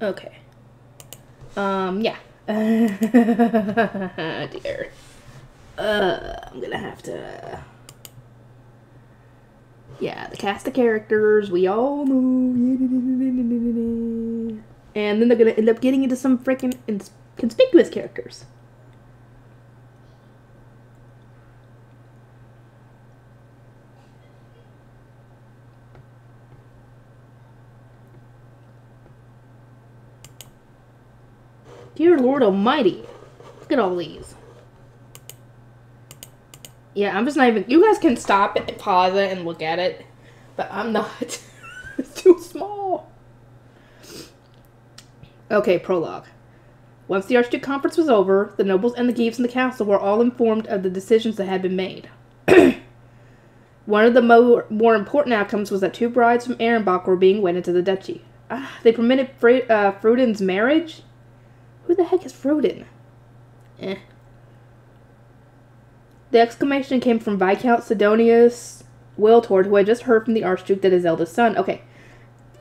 Okay. Yeah. Dear. I'm gonna have to... Yeah, the cast of characters, we all know. And then they're gonna end up getting into some freaking conspicuous characters. Dear Lord Almighty. Look at all these. Yeah, I'm just not even... You guys can stop it, pause it, and look at it. But I'm not. It's too small. Okay, prologue. Once the Archduke Conference was over, the nobles and the Geeves in the castle were all informed of the decisions that had been made. One of the more important outcomes was that 2 brides from Ehrenbach were being wedded to the duchy. They permitted Freuden's marriage? Who the heck is Freuden? The exclamation came from Viscount Sidonius Wiltord, who had just heard from the Archduke that his eldest son... Okay.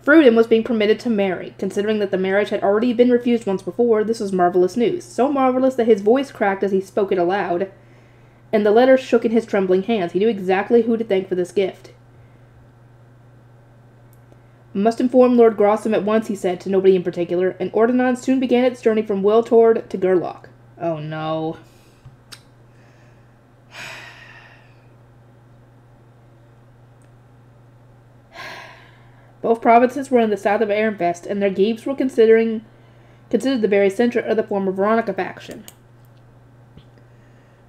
Freuden was being permitted to marry. Considering that the marriage had already been refused once before, this was marvelous news. So marvelous that his voice cracked as he spoke it aloud, and the letter shook in his trembling hands. He knew exactly who to thank for this gift. Must inform Lord Grossem at once, he said, to nobody in particular, and Ordnance soon began its journey from Wiltord to Gerlach. Oh no. Both provinces were in the south of Ehrenfest, and their Geeves were considered the very center of the former Veronica faction.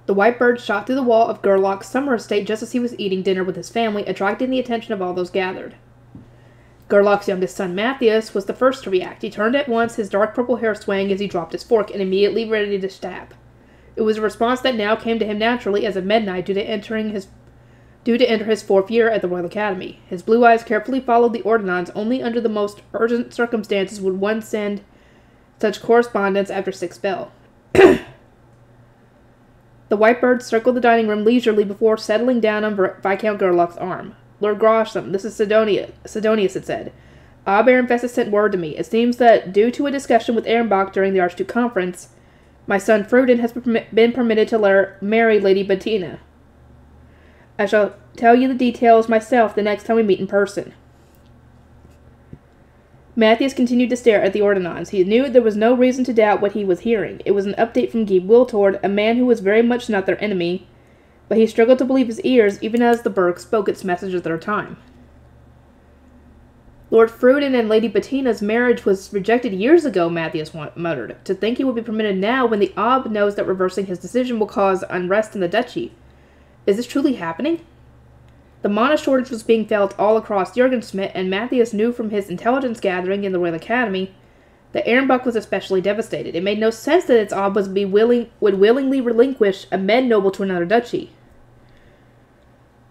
The white bird shot through the wall of Gerlach's summer estate just as he was eating dinner with his family, attracting the attention of all those gathered. Gerlach's youngest son, Matthias, was the first to react. He turned at once, his dark purple hair swaying as he dropped his fork, and immediately ready to stab. It was a response that now came to him naturally as a Mennonite due to enter his 4th year at the Royal Academy. His blue eyes carefully followed the ordnance. Only under the most urgent circumstances would one send such correspondence after 6 bell. The white bird circled the dining room leisurely before settling down on Viscount Gerlach's arm. Lord Grosham, this is Sidonius, it said. Ehrenfest has sent word to me. It seems that, due to a discussion with Ehrenbach during the Archduke Conference, my son Freuden has been permitted to marry Lady Bettina. I shall tell you the details myself the next time we meet in person. Matthias continued to stare at the ordnance. He knew there was no reason to doubt what he was hearing. It was an update from Guy Wiltord, a man who was very much not their enemy, but he struggled to believe his ears even as the Burg spoke its message at their time. Lord Freuden and Lady Bettina's marriage was rejected years ago, Matthias muttered. To think he would be permitted now when the Ob knows that reversing his decision will cause unrest in the duchy. Is this truly happening? The mana shortage was being felt all across Jurgensmith, and Matthias knew from his intelligence gathering in the Royal Academy that Ehrenbach was especially devastated. It made no sense that its Ob would willingly relinquish a med noble to another duchy.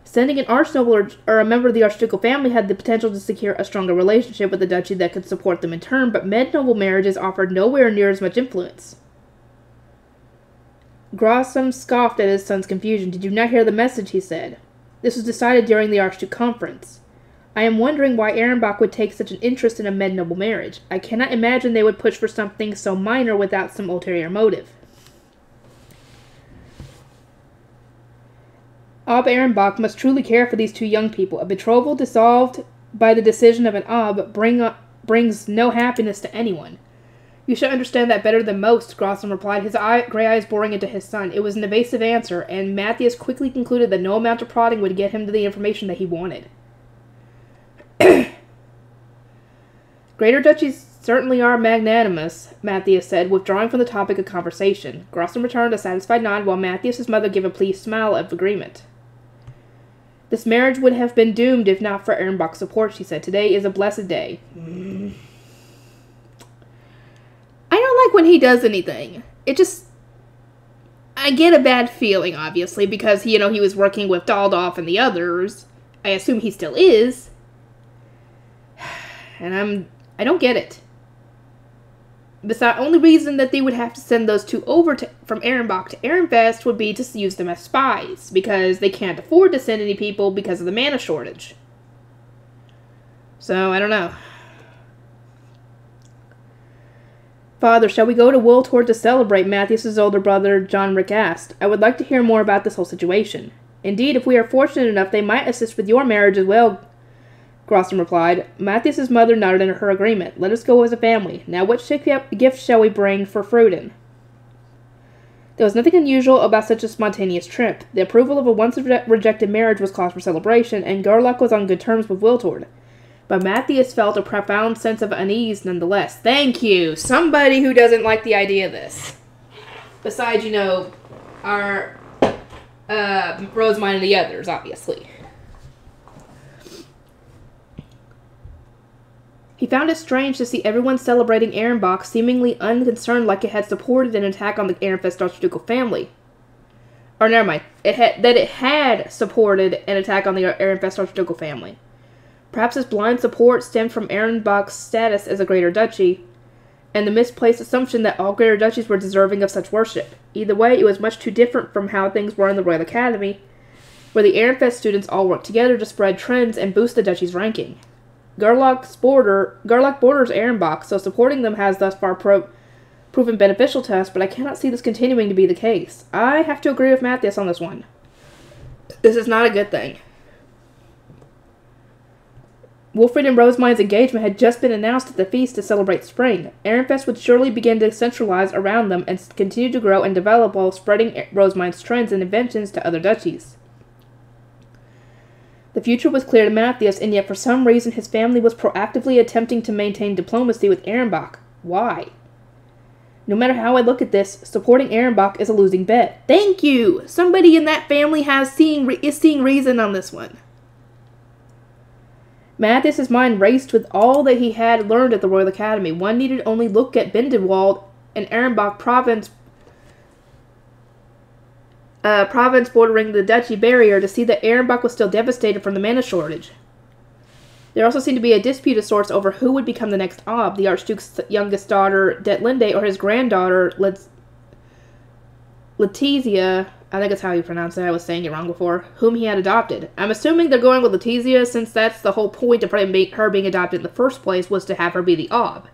Sending an archnoble or a member of the archducal family had the potential to secure a stronger relationship with the duchy that could support them in turn, but med noble marriages offered nowhere near as much influence. Grossam scoffed at his son's confusion. Did you not hear the message, he said. This was decided during the Archduke Conference. I am wondering why Ehrenbach would take such an interest in a med noble marriage. I cannot imagine they would push for something so minor without some ulterior motive. Ob Ehrenbach must truly care for these 2 young people. A betrothal dissolved by the decision of an Ob brings no happiness to anyone. You should understand that better than most, Grossam replied, his gray eyes boring into his son. It was an evasive answer, and Matthias quickly concluded that no amount of prodding would get him to the information that he wanted. Greater duchies certainly are magnanimous, Matthias said, withdrawing from the topic of conversation. Grossam returned a satisfied nod, while Matthias's mother gave a pleased smile of agreement. This marriage would have been doomed if not for Ehrenbach's support, she said. Today is a blessed day. I don't like when he does anything. It just... I get a bad feeling, obviously, because, he was working with Daldorf and the others. I assume he still is. And I don't get it. Besides, the only reason that they would have to send those 2 over from Ehrenbach to Ehrenfest would be to use them as spies, because they can't afford to send any people because of the mana shortage. So, I don't know. Father, shall we go to Wiltord to celebrate? Matthias's older brother, John Rick, asked. I would like to hear more about this whole situation. Indeed, if we are fortunate enough, they might assist with your marriage as well, Grossom replied. Matthias's mother nodded in her agreement. Let us go as a family. Now what gift shall we bring for Fruden? There was nothing unusual about such a spontaneous trip. The approval of a once-rejected marriage was cause for celebration, and Gerlach was on good terms with Wiltord. But Matthias felt a profound sense of unease nonetheless. Thank you! Somebody who doesn't like the idea of this. Besides, our Rosemine and the others, obviously. He found it strange to see everyone celebrating Ehrenbach seemingly unconcerned, like it had supported an attack on the Ehrenfest archducal family. Or never mind, it had supported an attack on the Ehrenfest archducal family. Perhaps this blind support stemmed from Ehrenbach's status as a greater duchy, and the misplaced assumption that all greater duchies were deserving of such worship. Either way, it was much too different from how things were in the Royal Academy, where the Ehrenfest students all worked together to spread trends and boost the duchy's ranking. Gerlach borders Ehrenbach, so supporting them has thus far proven beneficial to us, but I cannot see this continuing to be the case. I have to agree with Matthias on this one. This is not a good thing. Wilfrid and Rosemine's engagement had just been announced at the feast to celebrate spring. Ehrenfest would surely begin to centralize around them and continue to grow and develop while spreading Rosemine's trends and inventions to other duchies. The future was clear to Matthias, and yet for some reason his family was proactively attempting to maintain diplomacy with Ehrenbach. Why? No matter how I look at this, supporting Ehrenbach is a losing bet. Thank you! Somebody in that family is seeing reason on this one. Matthias's mind raced with all that he had learned at the Royal Academy. One needed only look at Bindenwald and Ehrenbach province bordering the duchy barrier to see that Ehrenbach was still devastated from the mana shortage. There also seemed to be a dispute of sorts over who would become the next Ob, the Archduke's youngest daughter, Detlinde, or his granddaughter, Letizia, I think that's how you pronounce it, I was saying it wrong before, whom he had adopted. I'm assuming they're going with Letizia, since that's the whole point of her being adopted in the first place, was to have her be the Ob.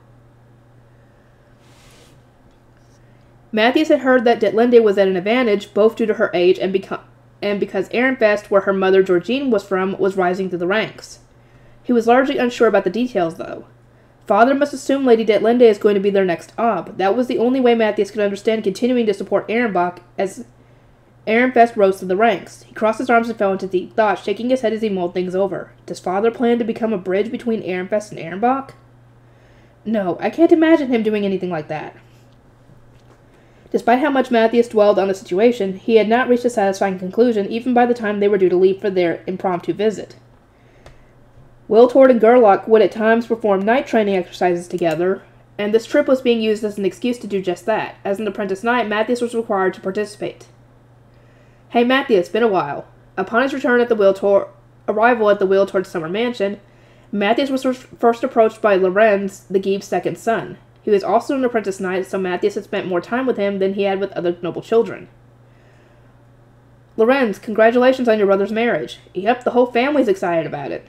Matthias had heard that Detlinde was at an advantage, both due to her age and because Ehrenfest, where her mother Georgine was from, was rising through the ranks. He was largely unsure about the details, though. Father must assume Lady Detlinde is going to be their next Ob. That was the only way Matthias could understand continuing to support Ehrenbach as Ehrenfest rose through the ranks. He crossed his arms and fell into deep thought, shaking his head as he mulled things over. Does Father plan to become a bridge between Ehrenfest and Ehrenbach? No, I can't imagine him doing anything like that. Despite how much Matthias dwelled on the situation, he had not reached a satisfying conclusion even by the time they were due to leave for their impromptu visit. Wiltord and Gerlach would at times perform night training exercises together, and this trip was being used as an excuse to do just that. As an apprentice knight, Matthias was required to participate. Hey Matthias, been a while. Upon his arrival at the Wiltord summer mansion, Matthias was first approached by Lorenz, the Gieb's second son. He was also an apprentice knight, so Matthias had spent more time with him than he had with other noble children. Lorenz, congratulations on your brother's marriage. Yep, the whole family's excited about it.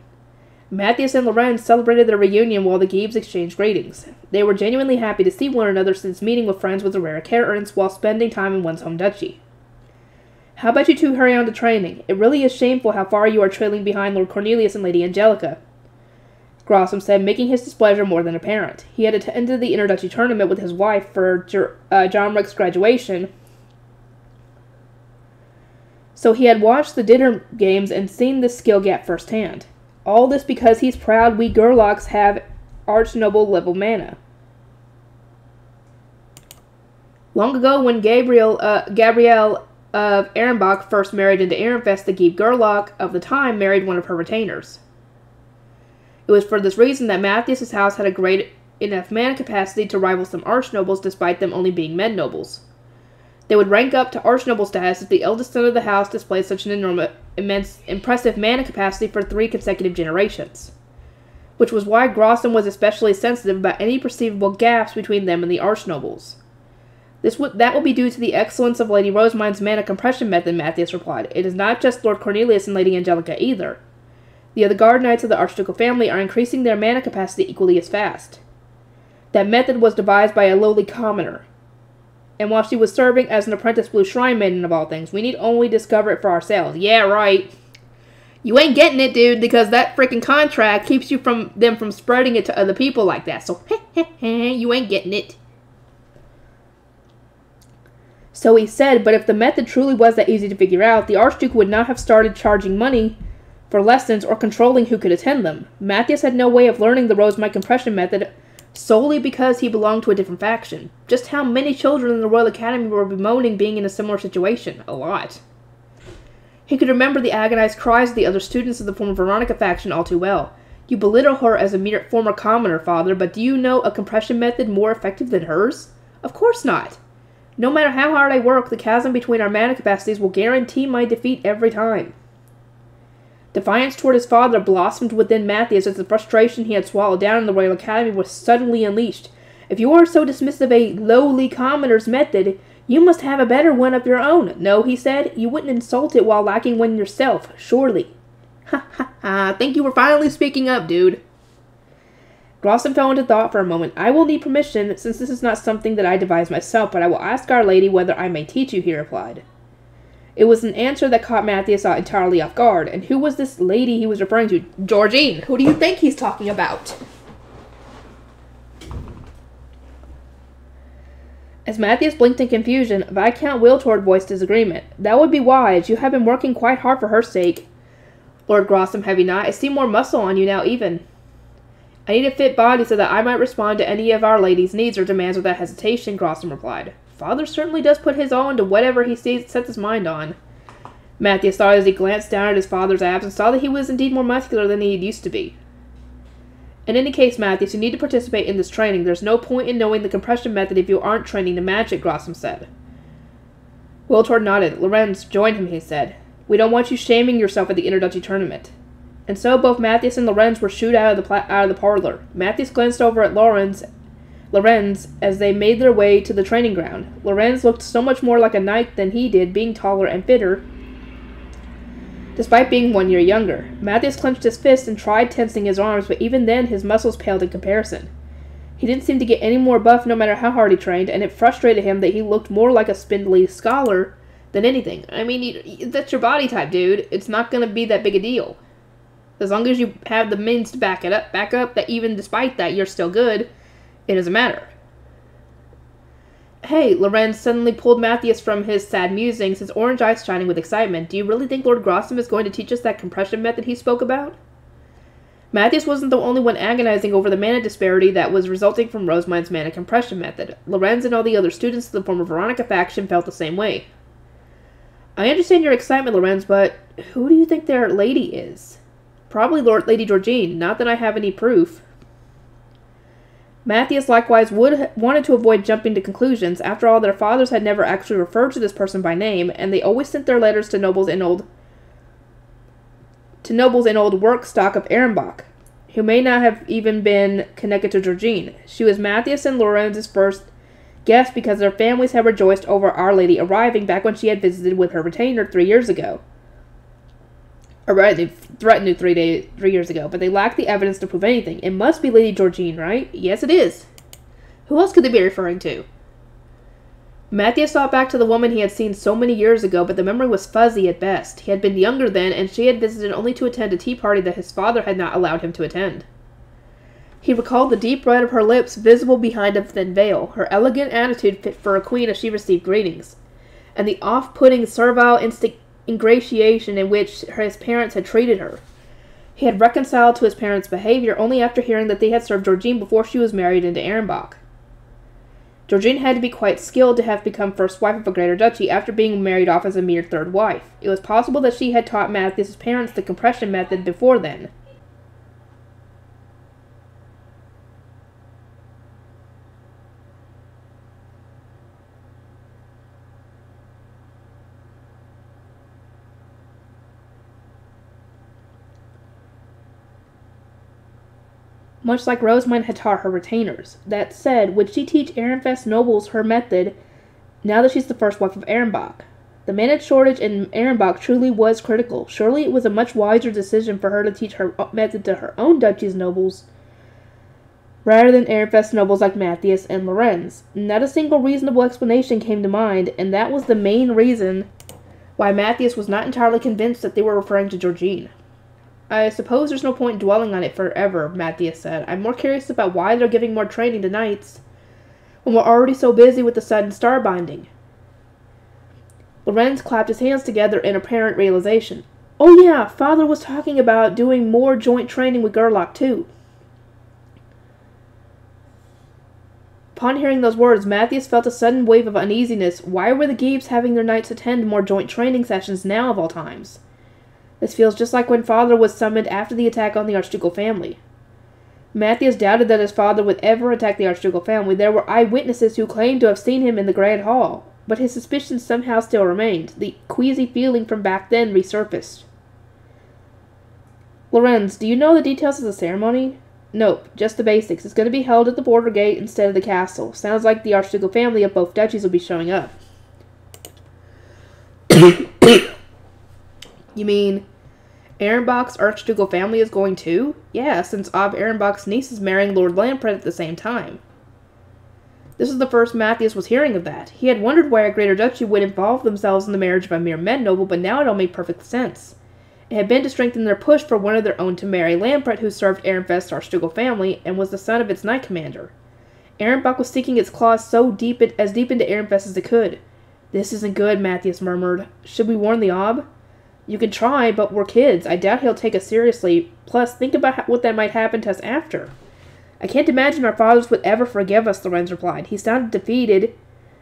Matthias and Lorenz celebrated their reunion while the Giebs exchanged greetings. They were genuinely happy to see one another since meeting with friends was a rare occurrence while spending time in one's home duchy. How about you two hurry on to training? It really is shameful how far you are trailing behind Lord Cornelius and Lady Angelica, Grossom said, making his displeasure more than apparent. He had attended the Interduchy tournament with his wife for John Rick's graduation, so he had watched the dinner games and seen this skill gap firsthand. All this because he's proud we Gerlachs have arch-noble level mana. Long ago, when Gabrielle of Ehrenbach first married into Ehrenfest, the Gieb Gerlach of the time married one of her retainers. It was for this reason that Matthias's house had a great enough mana capacity to rival some archnobles despite them only being med-nobles. They would rank up to archnoble status if the eldest son of the house displayed such an impressive mana capacity for 3 consecutive generations. Which was why Grossom was especially sensitive about any perceivable gaps between them and the archnobles. That will be due to the excellence of Lady Rosemine's mana compression method, Matthias replied. It is not just Lord Cornelius and Lady Angelica either. The other guard knights of the archducal family are increasing their mana capacity equally as fast. That method was devised by a lowly commoner. And while she was serving as an apprentice blue shrine maiden of all things, we need only discover it for ourselves. Yeah, right. You ain't getting it, dude, because that freaking contract keeps you from spreading it to other people like that. So, you ain't getting it. So he said, but if the method truly was that easy to figure out, the Archduke would not have started charging money for lessons or controlling who could attend them. Matthias had no way of learning the Rosemite compression method solely because he belonged to a different faction. Just how many children in the Royal Academy were bemoaning being in a similar situation? A lot. He could remember the agonized cries of the other students of the former Veronica faction all too well. You belittle her as a mere former commoner, father, but do you know a compression method more effective than hers? Of course not. No matter how hard I work, the chasm between our mana capacities will guarantee my defeat every time. Defiance toward his father blossomed within Matthias as the frustration he had swallowed down in the Royal Academy was suddenly unleashed. If you are so dismissive of a lowly commoner's method, you must have a better one of your own. No, he said, you wouldn't insult it while lacking one yourself, surely. Ha ha ha, think you were finally speaking up, dude. Grosson fell into thought for a moment. I will need permission, since this is not something that I devised myself, but I will ask Our Lady whether I may teach you, he replied. It was an answer that caught Matthias entirely off guard. And who was this lady he was referring to? Georgine. Who do you think he's talking about? As Matthias blinked in confusion, Viscount Wiltord voiced his agreement. That would be wise. You have been working quite hard for her sake. Lord Grossum, have you not? I see more muscle on you now, even. I need a fit body so that I might respond to any of Our Lady's needs or demands without hesitation, Grossum replied. Father certainly does put his all into whatever he sets his mind on. Matthias thought as he glanced down at his father's abs and saw that he was indeed more muscular than he used to be. In any case, Matthias, you need to participate in this training. There's no point in knowing the compression method if you aren't training to match it, Grossum said. Wiltord nodded. Lorenz, join him, he said. We don't want you shaming yourself at the Interduchy tournament. And so both Matthias and Lorenz were shooed out of the parlor. Matthias glanced over at Lorenz as they made their way to the training ground. Lorenz looked so much more like a knight than he did, being taller and fitter, despite being 1 year younger. Matthias clenched his fist and tried tensing his arms, but even then his muscles paled in comparison. He didn't seem to get any more buff no matter how hard he trained, and it frustrated him that he looked more like a spindly scholar than anything. I mean, that's your body type, dude. It's not going to be that big a deal. As long as you have the means to back up, that even despite that, you're still good, it doesn't matter. Hey, Lorenz suddenly pulled Matthias from his sad musings, his orange eyes shining with excitement. Do you really think Lord Grossum is going to teach us that compression method he spoke about? Matthias wasn't the only one agonizing over the mana disparity that was resulting from Rosemine's mana compression method. Lorenz and all the other students of the former Veronica faction felt the same way. I understand your excitement, Lorenz, but who do you think their lady is? Probably Lady Georgine, not that I have any proof. Matthias likewise wanted to avoid jumping to conclusions. After all, their fathers had never actually referred to this person by name, and they always sent their letters to nobles in old work stock of Ehrenbach, who may not have even been connected to Georgine. She was Matthias and Lorenz's first guest because their families had rejoiced over Our Lady arriving back when she had visited with her retainer 3 years ago. Or right, they threatened it 3 years ago, but they lacked the evidence to prove anything. It must be Lady Georgine, right? Yes, it is. Who else could they be referring to? Matthias thought back to the woman he had seen so many years ago, but the memory was fuzzy at best. He had been younger then, and she had visited only to attend a tea party that his father had not allowed him to attend. He recalled the deep red of her lips visible behind a thin veil, her elegant attitude fit for a queen as she received greetings, and the off-putting servile ingratiation in which his parents had treated her. He had reconciled to his parents' behavior only after hearing that they had served Georgine before she was married into Ehrenbach. Georgine had to be quite skilled to have become first wife of a greater duchy after being married off as a mere third wife. It was possible that she had taught Matthias' parents the compression method before then. Much like Rosamund had taught her retainers. That said, would she teach Ehrenfest nobles her method now that she's the first wife of Ehrenbach? The mana shortage in Ehrenbach truly was critical. Surely it was a much wiser decision for her to teach her method to her own duchy's nobles rather than Ehrenfest nobles like Matthias and Lorenz. Not a single reasonable explanation came to mind, and that was the main reason why Matthias was not entirely convinced that they were referring to Georgine. I suppose there's no point in dwelling on it forever, Matthias said. I'm more curious about why they're giving more training to knights when we're already so busy with the sudden star binding. Lorenz clapped his hands together in apparent realization. Oh yeah, Father was talking about doing more joint training with Gerlach too. Upon hearing those words, Matthias felt a sudden wave of uneasiness. Why were the Giebs having their knights attend more joint training sessions now of all times? This feels just like when Father was summoned after the attack on the Archducal family. Matthias doubted that his father would ever attack the Archducal family. There were eyewitnesses who claimed to have seen him in the Grand Hall, but his suspicions somehow still remained. The queasy feeling from back then resurfaced. Lorenz, do you know the details of the ceremony? Nope, just the basics. It's going to be held at the border gate instead of the castle. Sounds like the Archducal family of both duchies will be showing up. You mean Ehrenbach's Archducal family is going too? Yeah, since Ob Ehrenbach's niece is marrying Lord Lamprecht at the same time. This was the first Matthias was hearing of that. He had wondered why a greater duchy would involve themselves in the marriage of a mere men noble, but now it all made perfect sense. It had been to strengthen their push for one of their own to marry Lamprecht, who served Ehrenfest's Archducal family and was the son of its knight commander. Ehrenbach was sinking its claws deep into Ehrenfest as it could. This isn't good, Matthias murmured. Should we warn the Ob? You can try, but we're kids. I doubt he'll take us seriously. Plus, think about what that might happen to us after. I can't imagine our fathers would ever forgive us, Lorenz replied. He sounded deflated,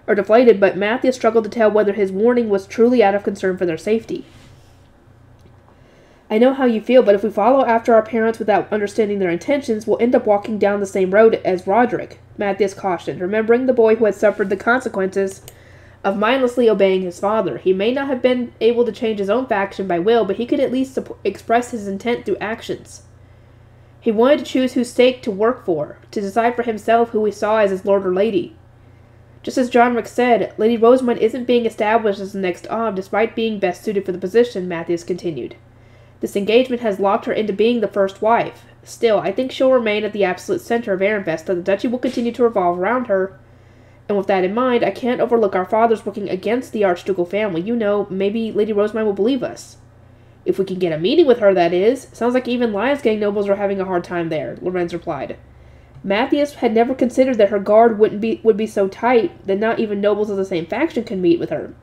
but Matthias struggled to tell whether his warning was truly out of concern for their safety. I know how you feel, but if we follow after our parents without understanding their intentions, we'll end up walking down the same road as Roderick, Matthias cautioned, remembering the boy who had suffered the consequences of mindlessly obeying his father. He may not have been able to change his own faction by will, but he could at least express his intent through actions. He wanted to choose whose stake to work for, to decide for himself who he saw as his lord or lady. Just as John Rick said, Lady Rosamund isn't being established as the next Ob, despite being best suited for the position, Matthias continued. This engagement has locked her into being the first wife. Still, I think she'll remain at the absolute center of Ehrenfest, that the duchy will continue to revolve around her. And with that in mind, I can't overlook our fathers working against the Archducal family. You know, maybe Lady Rosamund will believe us. If we can get a meeting with her, that is. Sounds like even Lionsgang nobles are having a hard time there, Lorenz replied. Matthias had never considered that her guard would be so tight that not even nobles of the same faction could meet with her.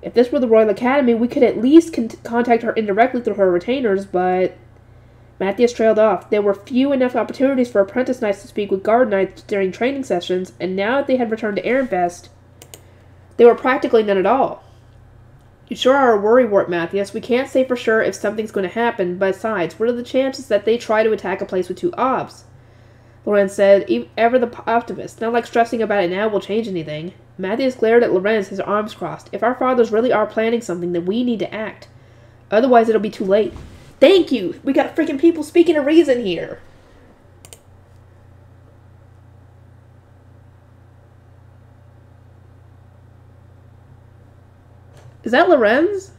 If this were the Royal Academy, we could at least contact her indirectly through her retainers, but Matthias trailed off. There were few enough opportunities for apprentice knights to speak with guard knights during training sessions, and now that they had returned to Ehrenfest, there were practically none at all. You sure are a worrywart, Matthias. We can't say for sure if something's going to happen. Besides, what are the chances that they try to attack a place with two Obs? Lorenz said, ever the optimist. Not like stressing about it now will change anything. Matthias glared at Lorenz, his arms crossed. If our fathers really are planning something, then we need to act. Otherwise, it'll be too late. Thank you! We got freaking people speaking a reason here! Is that Lorenz?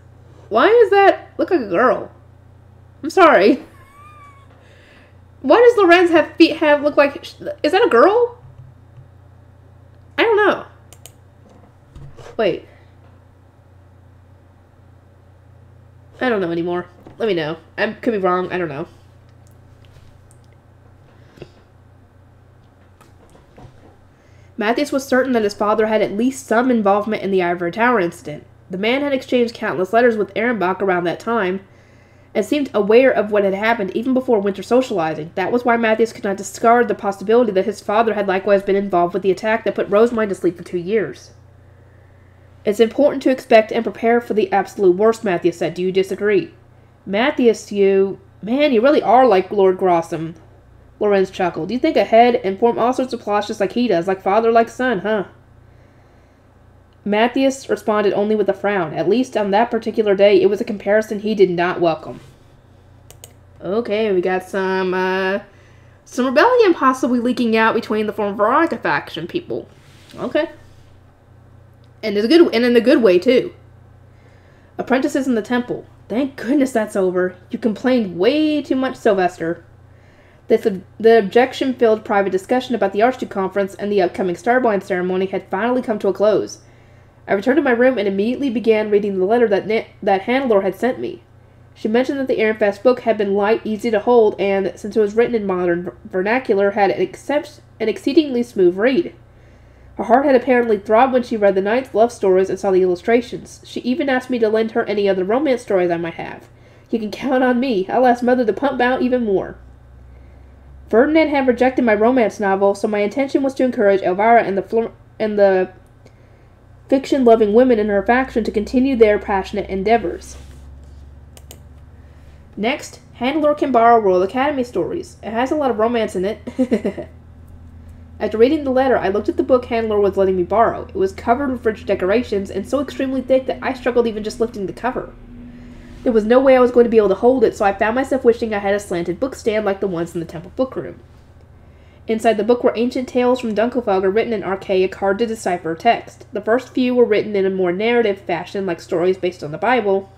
Why does that look like a girl? I'm sorry. Why does Lorenz have look like... Is that a girl? I don't know. Wait. I don't know anymore. Let me know. I could be wrong. I don't know. Matthias was certain that his father had at least some involvement in the Ivory Tower incident. The man had exchanged countless letters with Ehrenbach around that time, and seemed aware of what had happened even before winter socializing. That was why Matthias could not discard the possibility that his father had likewise been involved with the attack that put Rosamund to sleep for 2 years. It's important to expect and prepare for the absolute worst, Matthias said. Do you disagree? Matthias, Man, you really are like Lord Grossum. Lorenz chuckled. You think ahead and form all sorts of plots just like he does, like father, like son, huh? Matthias responded only with a frown. At least on that particular day, it was a comparison he did not welcome. Okay, we got some rebellion possibly leaking out between the former Veronica faction people. Okay. And in a good way, too. Apprentices in the temple. Thank goodness that's over. You complained way too much, Sylvester. The objection-filled private discussion about the Archduke Conference and the upcoming Starblind ceremony had finally come to a close. I returned to my room and immediately began reading the letter that Hannelore had sent me. She mentioned that the Ehrenfest book had been light, easy to hold, and, since it was written in modern vernacular, had an exceedingly smooth read. Her heart had apparently throbbed when she read the knight's love stories and saw the illustrations. She even asked me to lend her any other romance stories I might have. You can count on me. I'll ask Mother to pump out even more. Ferdinand had rejected my romance novel, so my intention was to encourage Elvira and the fiction-loving women in her faction to continue their passionate endeavors. Next, Hannelore can borrow Royal Academy stories. It has a lot of romance in it. After reading the letter, I looked at the book Hannelore was letting me borrow. It was covered with rich decorations and so extremely thick that I struggled even just lifting the cover. There was no way I was going to be able to hold it, so I found myself wishing I had a slanted book stand like the ones in the temple bookroom. Inside the book were ancient tales from Dunkelfelger written in archaic, hard-to-decipher text. The first few were written in a more narrative fashion, like stories based on the Bible.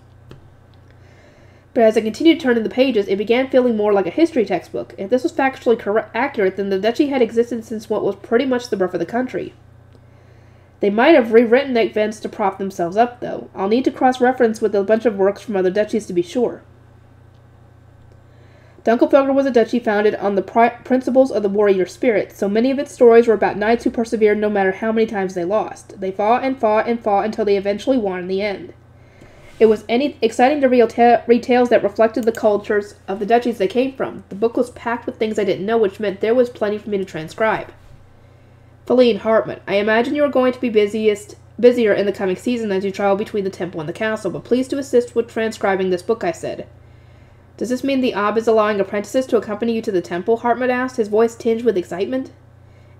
But as I continued turning the pages, it began feeling more like a history textbook. If this was factually accurate, then the duchy had existed since what was pretty much the birth of the country. They might have rewritten the events to prop themselves up, though. I'll need to cross-reference with a bunch of works from other duchies to be sure. Dunkelfelder was a duchy founded on the principles of the warrior spirit, so many of its stories were about knights who persevered no matter how many times they lost. They fought and fought and fought until they eventually won in the end. It was exciting to read tales that reflected the cultures of the duchies they came from. The book was packed with things I didn't know, which meant there was plenty for me to transcribe. Feline Hartmut, I imagine you are going to be busier in the coming season as you travel between the temple and the castle, but please do assist with transcribing this book, I said. Does this mean the Abb is allowing apprentices to accompany you to the temple? Hartmut asked, his voice tinged with excitement.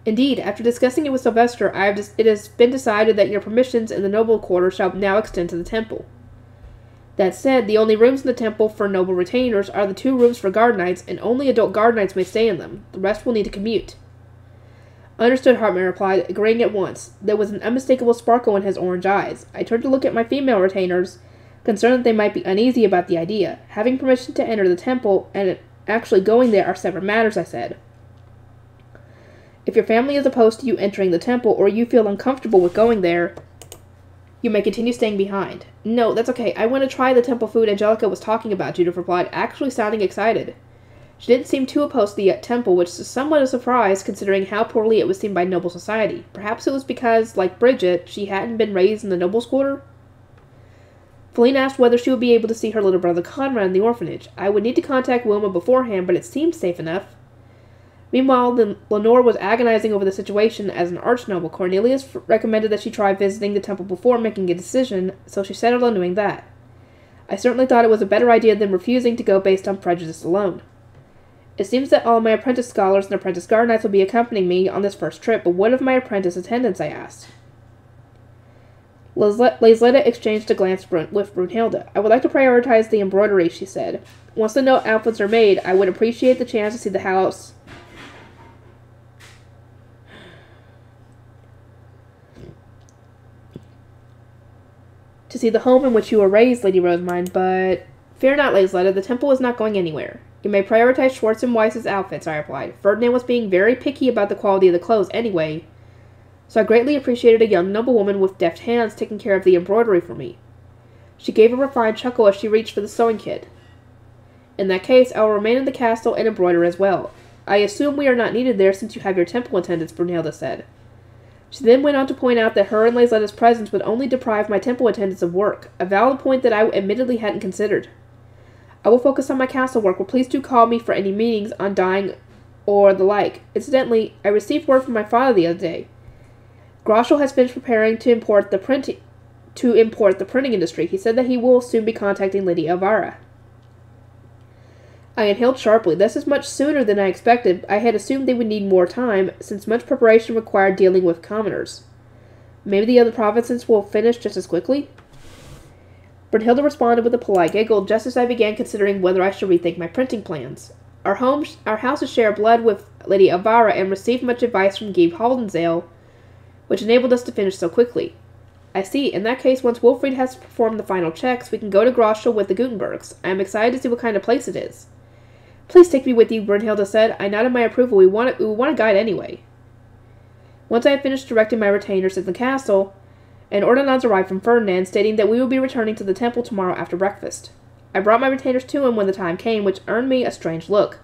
Indeed, after discussing it with Sylvester, it has been decided that your permissions in the noble quarter shall now extend to the temple. That said, the only rooms in the temple for noble retainers are the 2 rooms for guard knights, and only adult guard knights may stay in them. The rest will need to commute. Understood, Hartmut replied, agreeing at once. There was an unmistakable sparkle in his orange eyes. I turned to look at my female retainers, concerned that they might be uneasy about the idea. Having permission to enter the temple and actually going there are separate matters, I said. If your family is opposed to you entering the temple, or you feel uncomfortable with going there, you may continue staying behind. No, that's okay. I want to try the temple food Angelica was talking about, Judith replied, actually sounding excited. She didn't seem too opposed to the temple, which is somewhat a surprise considering how poorly it was seen by noble society. Perhaps it was because, like Bridget, she hadn't been raised in the nobles' quarter? Feline asked whether she would be able to see her little brother Conrad in the orphanage. I would need to contact Wilma beforehand, but it seemed safe enough. Meanwhile, Lenore was agonizing over the situation. As an archnoble, Cornelius recommended that she try visiting the temple before making a decision, so she settled on doing that. I certainly thought it was a better idea than refusing to go based on prejudice alone. It seems that all my apprentice scholars and apprentice guard knights will be accompanying me on this first trip, but what of my apprentice attendants, I asked. Laisletta exchanged a glance with Brunhilde. I would like to prioritize the embroidery, she said. Once the note outfits are made, I would appreciate the chance to see the house. To see the home in which you were raised, Lady Rosamund, but... Fear not, Laisletta, the temple is not going anywhere. You may prioritize Schwartz and Weiss's outfits, I replied. Ferdinand was being very picky about the quality of the clothes anyway, so I greatly appreciated a young noblewoman with deft hands taking care of the embroidery for me. She gave a refined chuckle as she reached for the sewing kit. In that case, I will remain in the castle and embroider as well. I assume we are not needed there since you have your temple attendants, Brunhilde said. She then went on to point out that her and Laisletta's presence would only deprive my temple attendants of work, a valid point that I admittedly hadn't considered. I will focus on my castle work, but please do call me for any meetings on dyeing or the like. Incidentally, I received word from my father the other day. Groschel has finished preparing to import the printing industry. He said that he will soon be contacting Lady Elvira. I inhaled sharply. This is much sooner than I expected. I had assumed they would need more time, since much preparation required dealing with commoners. Maybe the other provinces will finish just as quickly? Brunhilde responded with a polite giggle, just as I began considering whether I should rethink my printing plans. Our houses share blood with Lady Elvira and received much advice from Gabe Haldensale, which enabled us to finish so quickly. I see. In that case, once Wilfried has performed the final checks, we can go to Groschel with the Gutenbergs. I am excited to see what kind of place it is. Please take me with you, Brunhilde said. I nodded my approval. We want a guide anyway. Once I had finished directing my retainers in the castle, an ordinance arrived from Ferdinand stating that we would be returning to the temple tomorrow after breakfast. I brought my retainers to him when the time came, which earned me a strange look.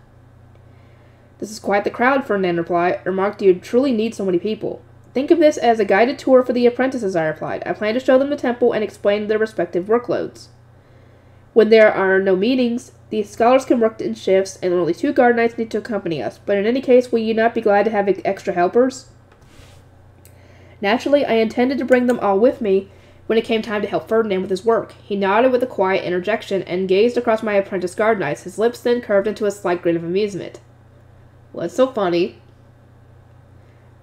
This is quite the crowd, Ferdinand remarked. You truly need so many people. Think of this as a guided tour for the apprentices, I replied. I plan to show them the temple and explain their respective workloads. When there are no meetings, the scholars can work in shifts, and only 2 guard knights need to accompany us. But in any case, will you not be glad to have extra helpers? Naturally, I intended to bring them all with me when it came time to help Ferdinand with his work. He nodded with a quiet interjection and gazed across my apprentice guard knights, his lips then curved into a slight grin of amusement. What's so funny?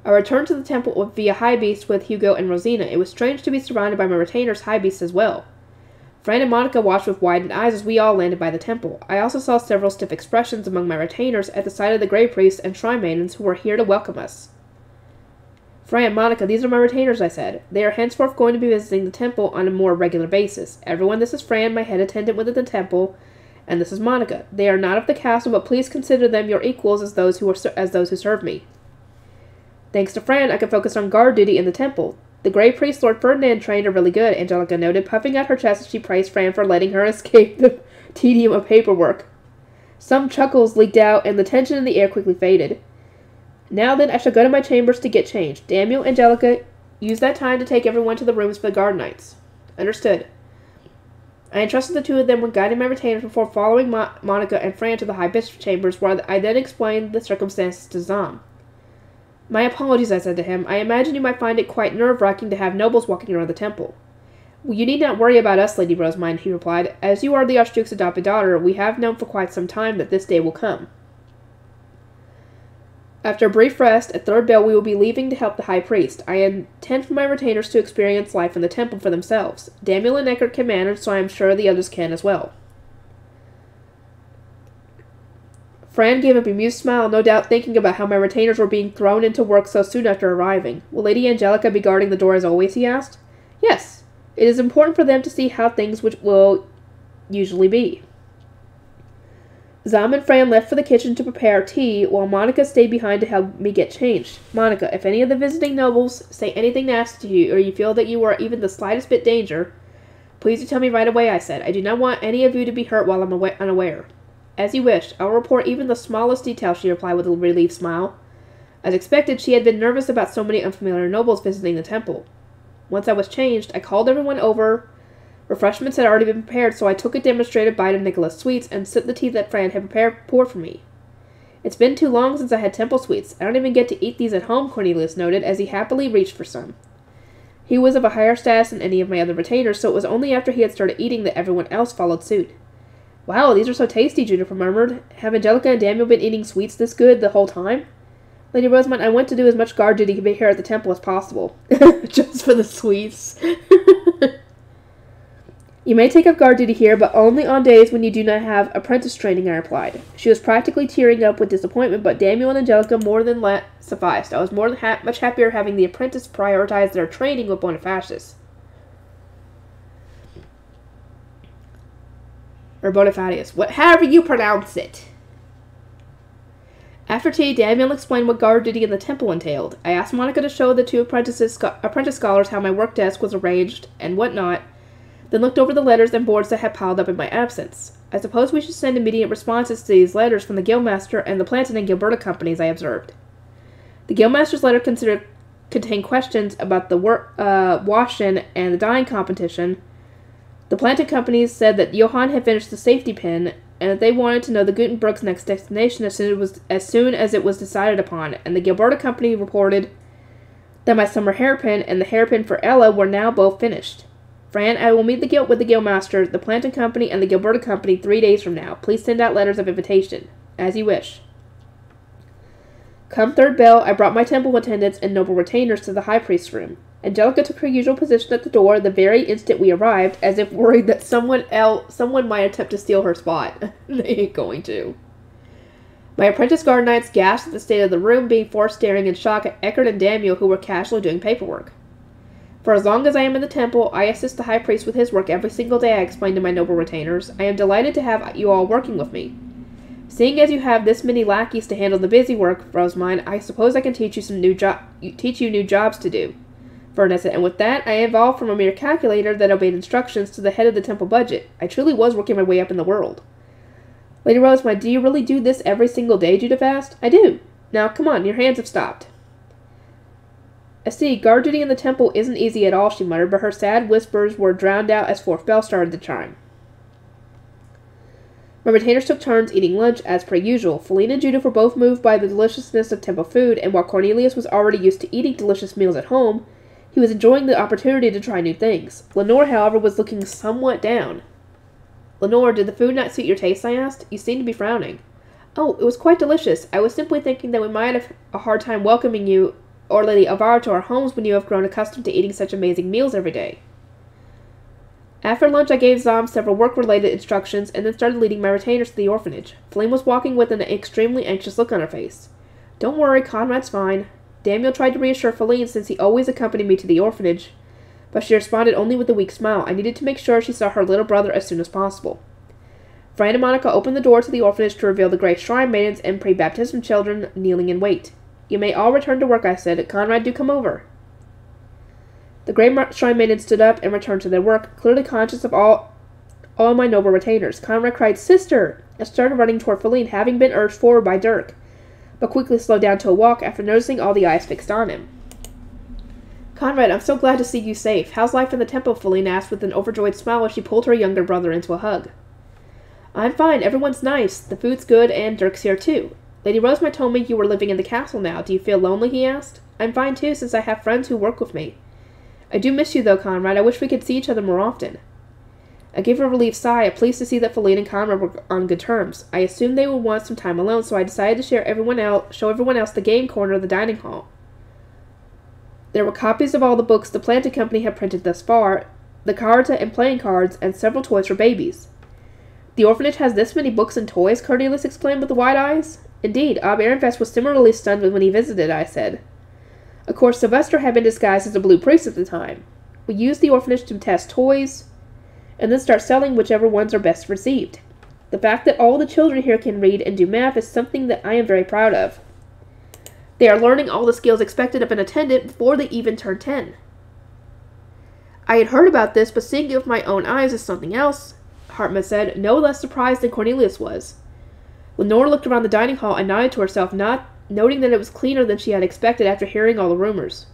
I returned to the temple via high beast with Hugo and Rosina. It was strange to be surrounded by my retainers' high beasts as well. Fran and Monica watched with widened eyes as we all landed by the temple. I also saw several stiff expressions among my retainers at the sight of the Grey Priests and Shrine Maidens who were here to welcome us. Fran, Monica, these are my retainers, I said. They are henceforth going to be visiting the temple on a more regular basis. Everyone, this is Fran, my head attendant within the temple, and this is Monica. They are not of the castle, but please consider them your equals as those who serve me. Thanks to Fran, I can focus on guard duty in the temple. The Grey Priest Lord Ferdinand trained her really good, Angelica noted, puffing out her chest as she praised Fran for letting her escape the tedium of paperwork. Some chuckles leaked out, and the tension in the air quickly faded. Now then, I shall go to my chambers to get changed. Daniel, Angelica, use that time to take everyone to the rooms for the guard knights. Understood. I entrusted the 2 of them with guiding my retainers before following Monica and Fran to the high bishop chambers, where I then explained the circumstances to Zam. My apologies, I said to him. I imagine you might find it quite nerve-wracking to have nobles walking around the temple. Well, you need not worry about us, Lady Rosamund, he replied. As you are the Archduke's adopted daughter, we have known for quite some time that this day will come. After a brief rest, at third bell we will be leaving to help the High Priest. I intend for my retainers to experience life in the temple for themselves. Daniel and Eckert can manage, so I am sure the others can as well. Fran gave a bemused smile, no doubt thinking about how my retainers were being thrown into work so soon after arriving. Will Lady Angelica be guarding the door as always, he asked. Yes. It is important for them to see how things will usually be. Zam and Fran left for the kitchen to prepare tea, while Monica stayed behind to help me get changed. Monica, if any of the visiting nobles say anything nasty to you, or you feel that you are even the slightest bit danger, please do tell me right away, I said. I do not want any of you to be hurt while I'm unaware. As you wish. I'll report even the smallest detail, she replied with a relieved smile. As expected, she had been nervous about so many unfamiliar nobles visiting the temple. Once I was changed, I called everyone over. Refreshments had already been prepared, so I took a demonstrative bite of Nicholas' sweets and sipped the tea that Fran had poured for me. It's been too long since I had temple sweets. I don't even get to eat these at home, Cornelius noted, as he happily reached for some. He was of a higher status than any of my other retainers, so it was only after he had started eating that everyone else followed suit. Wow, these are so tasty, Juniper murmured. Have Angelica and Daniel been eating sweets this good the whole time? Lady Rosamund, I went to do as much guard duty here at the temple as possible. Just for the sweets. You may take up guard duty here, but only on days when you do not have apprentice training, I replied. She was practically tearing up with disappointment, but Daniel and Angelica more than sufficed. I was more than much happier having the apprentice prioritize their training with Bonifacius. Or Bonifacius, however you pronounce it. After tea, Daniel explained what guard duty in the temple entailed. I asked Monica to show the 2 apprentice scholars how my work desk was arranged and what not, then looked over the letters and boards that had piled up in my absence. I suppose we should send immediate responses to these letters from the Guildmaster and the Plantain and Gilberta companies, I observed. The Guildmaster's letter contained questions about the wash-in and the dyeing competition. The Plantain companies said that Johann had finished the safety pin, and that they wanted to know the Gutenberg's next destination as soon as it was decided upon, and the Gilberta company reported that my summer hairpin and the hairpin for Ella were now both finished. Fran, I will meet with the Guildmaster, the Plantain Company, and the Gilberta Company 3 days from now. Please send out letters of invitation. As you wish. Come third bell, I brought my temple attendants and noble retainers to the high priest's room. Angelica took her usual position at the door the very instant we arrived, as if worried that someone might attempt to steal her spot. They ain't going to. My apprentice guard knights gasped at the state of the room, being forced staring in shock at Eckert and Daniel, who were casually doing paperwork. For as long as I am in the temple, I assist the high priest with his work every single day, I explained to my noble retainers. I am delighted to have you all working with me. Seeing as you have this many lackeys to handle the busy work, Rosemine, I suppose I can teach you new jobs to do. Verna said, and with that, I evolved from a mere calculator that obeyed instructions to the head of the temple budget. I truly was working my way up in the world. Lady Rosemine, do you really do this every single day, Judith asked? I do. Now, come on, your hands have stopped. I see, guard duty in the temple isn't easy at all, she muttered, but her sad whispers were drowned out as fourth bell started to chime. My retainers took turns eating lunch, as per usual. Feline and Judith were both moved by the deliciousness of temple food, and while Cornelius was already used to eating delicious meals at home, he was enjoying the opportunity to try new things. Lenore, however, was looking somewhat down. Lenore, did the food not suit your taste? I asked. You seem to be frowning. Oh, it was quite delicious. I was simply thinking that we might have a hard time welcoming you or Lady Elvira to our homes when you have grown accustomed to eating such amazing meals every day. After lunch, I gave Zom several work-related instructions and then started leading my retainers to the orphanage. Feline was walking with an extremely anxious look on her face. Don't worry, Conrad's fine. Daniel tried to reassure Feline since he always accompanied me to the orphanage, but she responded only with a weak smile. I needed to make sure she saw her little brother as soon as possible. Fran and Monica opened the door to the orphanage to reveal the great shrine maidens and pre-baptism children kneeling in wait. You may all return to work, I said. Conrad, do come over. The great shrine maidens stood up and returned to their work, clearly conscious of all my noble retainers. Conrad cried, Sister! And started running toward Feline, having been urged forward by Dirk, but quickly slowed down to a walk after noticing all the eyes fixed on him. Conrad, I'm so glad to see you safe. How's life in the temple? Feline asked with an overjoyed smile as she pulled her younger brother into a hug. I'm fine. Everyone's nice. The food's good, and Dirk's here too. Lady Rosemary told me you were living in the castle now. Do you feel lonely? He asked. I'm fine too, since I have friends who work with me. I do miss you, though, Conrad. I wish we could see each other more often. I gave a relieved sigh, pleased to see that Feline and Conrad were on good terms. I assumed they would want some time alone, so I decided to show everyone else the game corner of the dining hall. There were copies of all the books the Planted Company had printed thus far, the cards and playing cards, and several toys for babies. The orphanage has this many books and toys, Cornelius exclaimed with wide eyes. Indeed, Ab Ehrenfest was similarly stunned when he visited, I said. Of course, Sylvester had been disguised as a blue priest at the time. We used the orphanage to test toys, and then start selling whichever ones are best received. The fact that all the children here can read and do math is something that I am very proud of. They are learning all the skills expected of an attendant before they even turn 10. I had heard about this, but seeing it with my own eyes is something else, Hartman said, no less surprised than Cornelius was. Lenore looked around the dining hall and nodded to herself, noting that it was cleaner than she had expected after hearing all the rumors.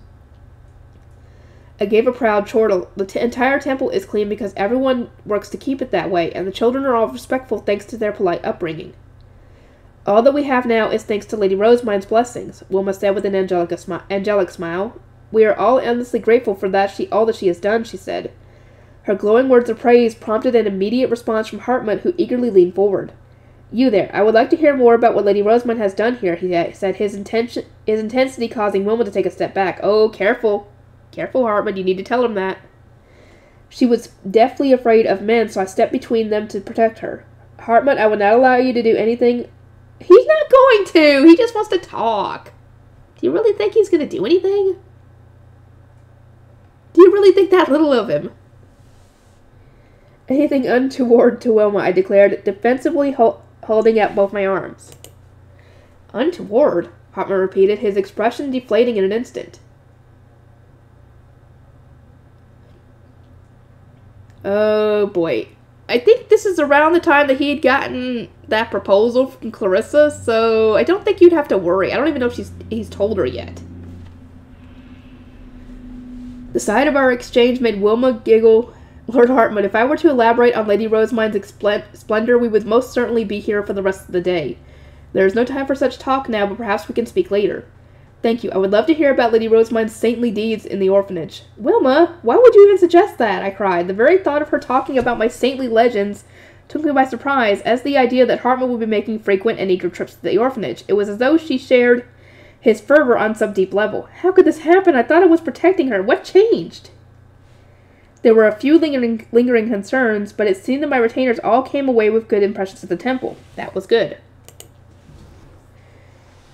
I gave a proud chortle. The entire temple is clean because everyone works to keep it that way, and the children are all respectful thanks to their polite upbringing. All that we have now is thanks to Lady Rosemine's blessings, Wilma said with an angelic smile. We are all endlessly grateful for all that she has done, she said. Her glowing words of praise prompted an immediate response from Hartmut, who eagerly leaned forward. You there, I would like to hear more about what Lady Rosamine has done here, he said, his intensity causing Wilma to take a step back. Oh, careful. Careful, Hartmut, you need to tell him that. She was deathly afraid of men, so I stepped between them to protect her. Hartmut, I will not allow you to do anything. He's not going to! He just wants to talk. Do you really think he's going to do anything? Do you really think that little of him? Anything untoward to Wilma, I declared, defensively holding out both my arms. Untoward? Hartmut repeated, his expression deflating in an instant. Oh, boy. I think this is around the time that he had gotten that proposal from Clarissa, so I don't think you'd have to worry. I don't even know if he's told her yet. The sight of our exchange made Wilma giggle. Lord Hartmut, if I were to elaborate on Lady Rosemine's splendor, we would most certainly be here for the rest of the day. There is no time for such talk now, but perhaps we can speak later. Thank you. I would love to hear about Lady Rosemine's saintly deeds in the orphanage. Wilma, why would you even suggest that? I cried. The very thought of her talking about my saintly legends took me by surprise, as the idea that Hartmut would be making frequent and eager trips to the orphanage. It was as though she shared his fervor on some deep level. How could this happen? I thought I was protecting her. What changed? There were a few lingering concerns, but it seemed that my retainers all came away with good impressions of the temple. That was good.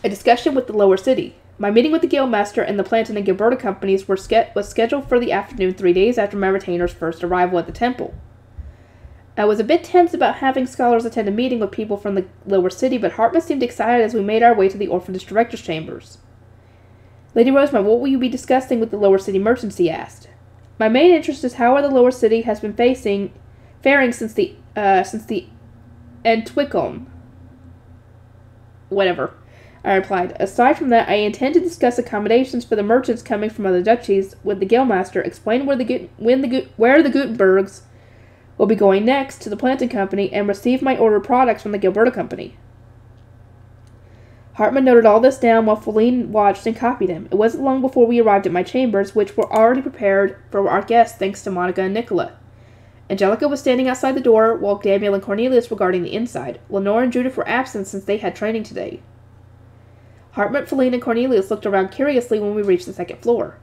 A discussion with the lower city. My meeting with the Guildmaster and the Plantain and Gilberta companies was scheduled for the afternoon 3 days after my retainer's first arrival at the temple. I was a bit tense about having scholars attend a meeting with people from the lower city, but Hartman seemed excited as we made our way to the orphanage director's chambers. Lady Rosemont, what will you be discussing with the lower city merchants? He asked. My main interest is how the lower city has been faring since the Antwicum. Whatever, I replied. Aside from that, I intend to discuss accommodations for the merchants coming from other duchies with the Guildmaster, explain where the Gutenbergs will be going next to the planting company, and receive my ordered products from the Gilberta Company. Hartman noted all this down while Feline watched and copied him. It wasn't long before we arrived at my chambers, which were already prepared for our guests thanks to Monica and Nicola. Angelica was standing outside the door, while Daniel and Cornelius were guarding the inside. Lenore and Judith were absent since they had training today. Hartman, Feline, and Cornelius looked around curiously when we reached the second floor.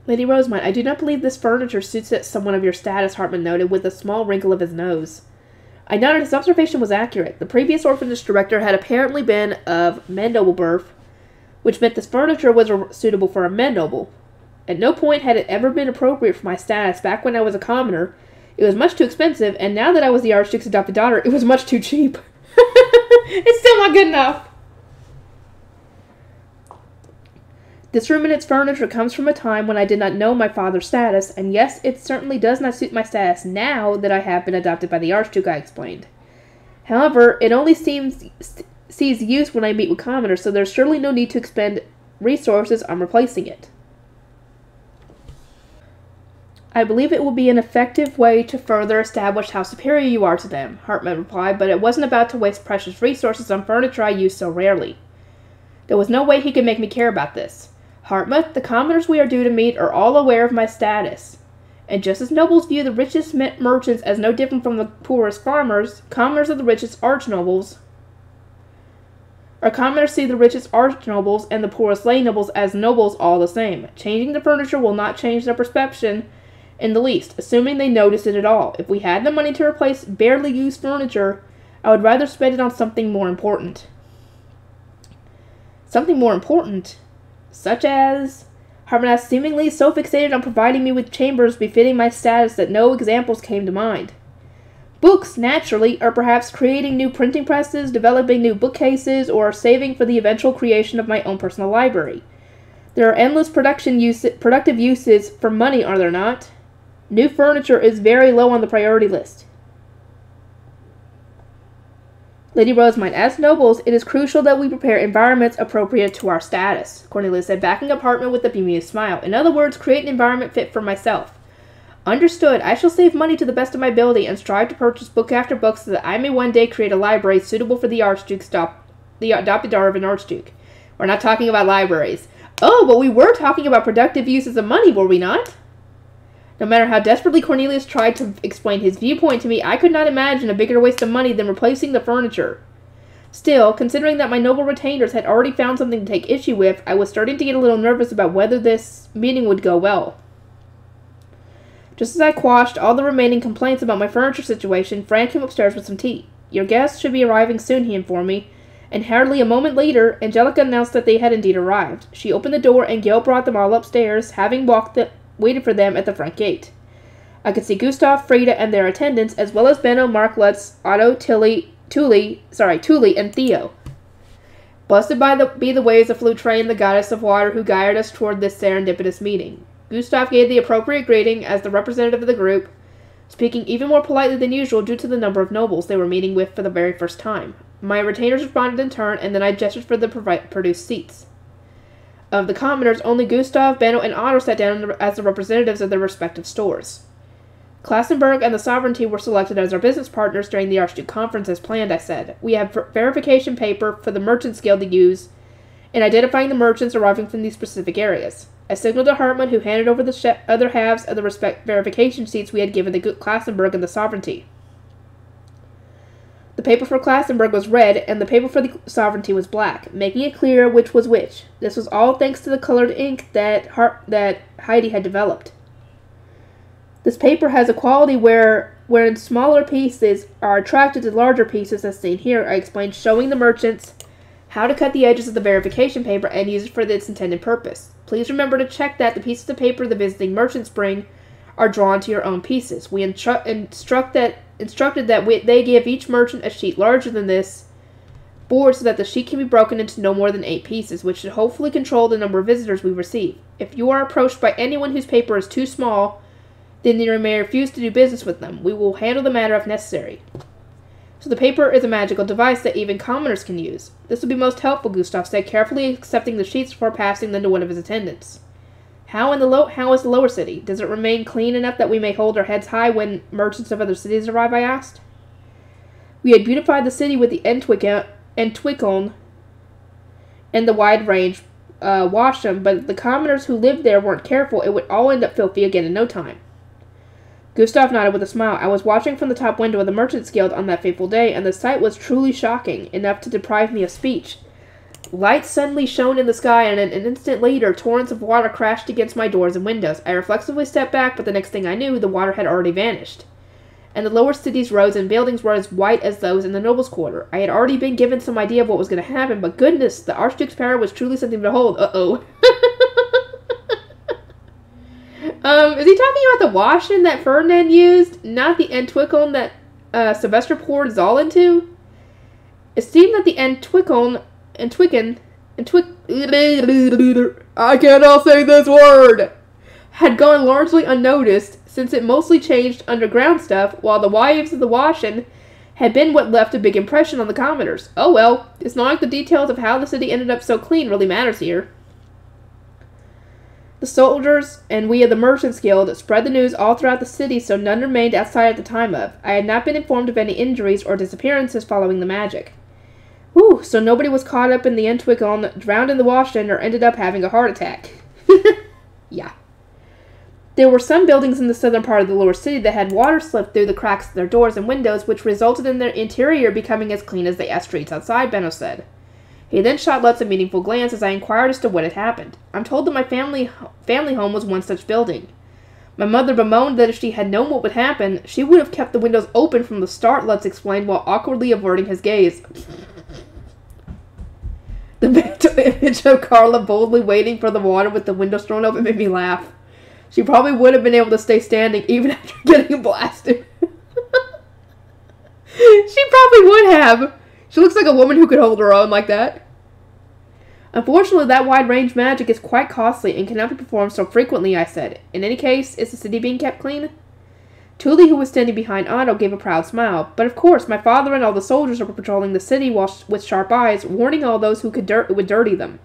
Lady Rosemont, I do not believe this furniture suits someone of your status, Hartman noted, with a small wrinkle of his nose. I noted his observation was accurate. The previous orphanage director had apparently been of men-noble birth, which meant this furniture was suitable for a men-noble. At no point had it ever been appropriate for my status. Back when I was a commoner, it was much too expensive, and now that I was the Archduke's adopted daughter, it was much too cheap. It's still not good enough. This room and its furniture comes from a time when I did not know my father's status, and yes, it certainly does not suit my status now that I have been adopted by the Archduke, I explained. However, it only sees use when I meet with commoners, so there's surely no need to expend resources on replacing it. I believe it will be an effective way to further establish how superior you are to them, Hartman replied, but it wasn't about to waste precious resources on furniture I use so rarely. There was no way he could make me care about this. Hartmut, the commoners we are due to meet are all aware of my status. And just as nobles view the richest merchants as no different from the poorest farmers, commoners of the richest archnobles, or commoners see the richest archnobles and the poorest lay nobles as nobles all the same. Changing the furniture will not change their perception in the least, assuming they notice it at all. If we had the money to replace barely used furniture, I would rather spend it on something more important. Something more important? Such as? Hartman asked, seemingly so fixated on providing me with chambers befitting my status that no examples came to mind. Books, naturally, or perhaps creating new printing presses, developing new bookcases, or saving for the eventual creation of my own personal library. There are endless productive uses for money, are there not? New furniture is very low on the priority list. Lady Rosemont, as nobles, it is crucial that we prepare environments appropriate to our status, Cornelius said, backing up Hartman with a bemused smile. In other words, create an environment fit for myself. Understood. I shall save money to the best of my ability and strive to purchase book after book so that I may one day create a library suitable for the adopted daughter of an Archduke. We're not talking about libraries. Oh, but we were talking about productive uses of money, were we not? No matter how desperately Cornelius tried to explain his viewpoint to me, I could not imagine a bigger waste of money than replacing the furniture. Still, considering that my noble retainers had already found something to take issue with, I was starting to get a little nervous about whether this meeting would go well. Just as I quashed all the remaining complaints about my furniture situation, Fran came upstairs with some tea. Your guests should be arriving soon, he informed me, and hardly a moment later, Angelica announced that they had indeed arrived. She opened the door, and Gail brought them all upstairs, having waited for them at the front gate. I could see Gustav, Frida, and their attendants, as well as Benno, Mark Lutz, Otto, Tuli, and Theo. Blessed be the waves of Flutrain, the goddess of water, who guided us toward this serendipitous meeting. Gustav gave the appropriate greeting as the representative of the group, speaking even more politely than usual due to the number of nobles they were meeting with for the very first time. My retainers responded in turn, and then I gestured for the produced seats. Of the commoners, only Gustav, Benno, and Otto sat down as the representatives of their respective stores. Klassenberg and the Sovereignty were selected as our business partners during the Archduke Conference as planned, I said. We have verification paper for the Merchants Guild to use in identifying the merchants arriving from these specific areas. I signaled to Hartman, who handed over the other halves of the verification seats we had given to Klassenberg and the Sovereignty. The paper for Klassenberg was red, and the paper for the Sovereignty was black, making it clear which was which. This was all thanks to the colored ink that Heidi had developed. This paper has a quality wherein smaller pieces are attracted to larger pieces, as seen here, I explained, showing the merchants how to cut the edges of the verification paper and use it for its intended purpose. Please remember to check that the pieces of paper the visiting merchants bring are drawn to your own pieces. We instructed that they give each merchant a sheet larger than this board so that the sheet can be broken into no more than 8 pieces, which should hopefully control the number of visitors we receive. If you are approached by anyone whose paper is too small, then you may refuse to do business with them. We will handle the matter if necessary. So the paper is a magical device that even commoners can use. This will be most helpful, Gustav said, carefully accepting the sheets before passing them to one of his attendants. How is the lower city? Does it remain clean enough that we may hold our heads high when merchants of other cities arrive? I asked. We had beautified the city with the Entwickeln and the wide range washroom, but if the commoners who lived there weren't careful, it would all end up filthy again in no time. Gustav nodded with a smile. I was watching from the top window of the Merchants Guild on that fateful day, and the sight was truly shocking, enough to deprive me of speech. Lights suddenly shone in the sky, and an instant later, torrents of water crashed against my doors and windows. I reflexively stepped back, but the next thing I knew, the water had already vanished, and the lower city's roads and buildings were as white as those in the nobles' quarter. I had already been given some idea of what was going to happen, but goodness, the Archduke's power was truly something to behold. Uh-oh. Is he talking about the washing that Ferdinand used, not the Entwickeln that Sylvester poured Zal into? It seemed that the Entwickeln, I cannot say this word, had gone largely unnoticed, since it mostly changed underground stuff, while the wives of the washing had been what left a big impression on the commoners. Oh well, it's not like the details of how the city ended up so clean really matters here. The soldiers and we of the Merchants Guild spread the news all throughout the city, so none remained outside at the time of. I had not been informed of any injuries or disappearances following the magic. Whew, so nobody was caught up in the Entwickeln, drowned in the washing, or ended up having a heart attack. Yeah. There were some buildings in the southern part of the lower city that had water slip through the cracks of their doors and windows, which resulted in their interior becoming as clean as the streets outside, Benno said. He then shot lots of meaningful glances as I inquired as to what had happened. I'm told that my family home was one such building. My mother bemoaned that if she had known what would happen, she would have kept the windows open from the start, Lutz explained, while awkwardly averting his gaze. The mental image of Carla boldly waiting for the water with the windows thrown open made me laugh. She probably would have been able to stay standing even after getting blasted. She probably would have. She looks like a woman who could hold her own like that. Unfortunately, that wide-range magic is quite costly and cannot be performed so frequently, I said. In any case, is the city being kept clean? Thule, who was standing behind Otto, gave a proud smile. But of course, my father and all the soldiers are patrolling the city with sharp eyes, warning all those who would dirty them.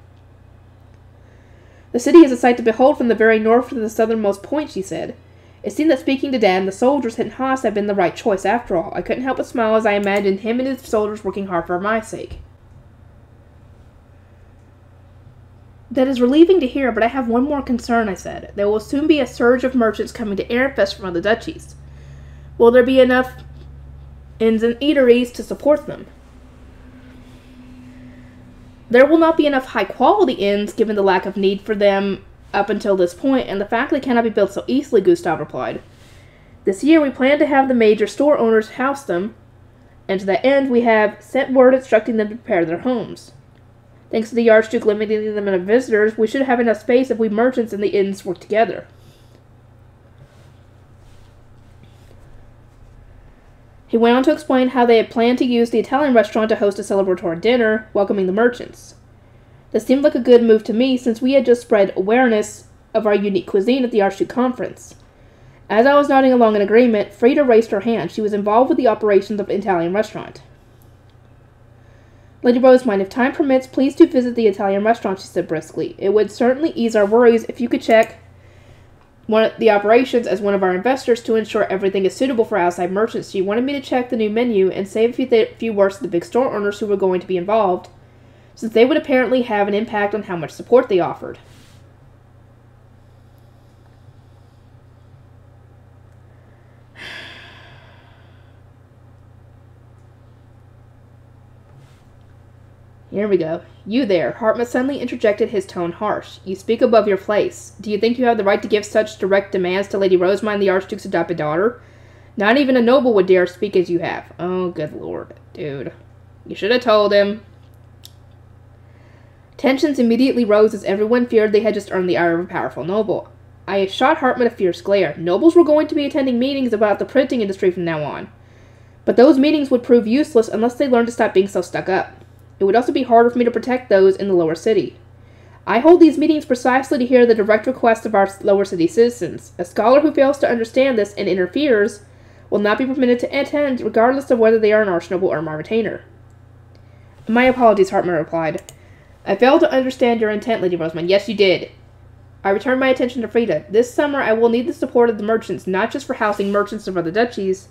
The city is a sight to behold from the very north to the southernmost point, she said. It seemed that speaking to Dad and the soldiers and Haas had been the right choice after all. I couldn't help but smile as I imagined him and his soldiers working hard for my sake. That is relieving to hear, but I have one more concern, I said. There will soon be a surge of merchants coming to Ehrenfest from other duchies. Will there be enough inns and eateries to support them? There will not be enough high-quality inns, given the lack of need for them up until this point, and the fact they cannot be built so easily, Gustav replied. This year we plan to have the major store owners house them, and to that end we have sent word instructing them to prepare their homes. Thanks to the Archduke limiting the amount of visitors, we should have enough space if we merchants and the inns work together. He went on to explain how they had planned to use the Italian restaurant to host a celebratory dinner, welcoming the merchants. This seemed like a good move to me, since we had just spread awareness of our unique cuisine at the Archduke Conference. As I was nodding along in agreement, Frida raised her hand. She was involved with the operations of the Italian restaurant. Lady Rosemine, if time permits, please do visit the Italian restaurant, she said briskly. It would certainly ease our worries if you could check the operations as one of our investors to ensure everything is suitable for outside merchants. She wanted me to check the new menu and save a few words to the big store owners who were going to be involved, since they would apparently have an impact on how much support they offered. Here we go. You there. Hartmut suddenly interjected, his tone harsh. You speak above your place. Do you think you have the right to give such direct demands to Lady Rosemine, the Archduke's adopted daughter? Not even a noble would dare speak as you have. Oh, good lord. Dude. You should have told him. Tensions immediately rose as everyone feared they had just earned the ire of a powerful noble. I shot Hartman a fierce glare. Nobles were going to be attending meetings about the printing industry from now on. But those meetings would prove useless unless they learned to stop being so stuck up. It would also be harder for me to protect those in the lower city. I hold these meetings precisely to hear the direct requests of our lower city citizens. A scholar who fails to understand this and interferes will not be permitted to attend, regardless of whether they are an archnoble or my retainer. My apologies, Hartman replied. I failed to understand your intent, Lady Rosamund. Yes, you did. I returned my attention to Frida. This summer I will need the support of the merchants, not just for housing merchants of other duchies,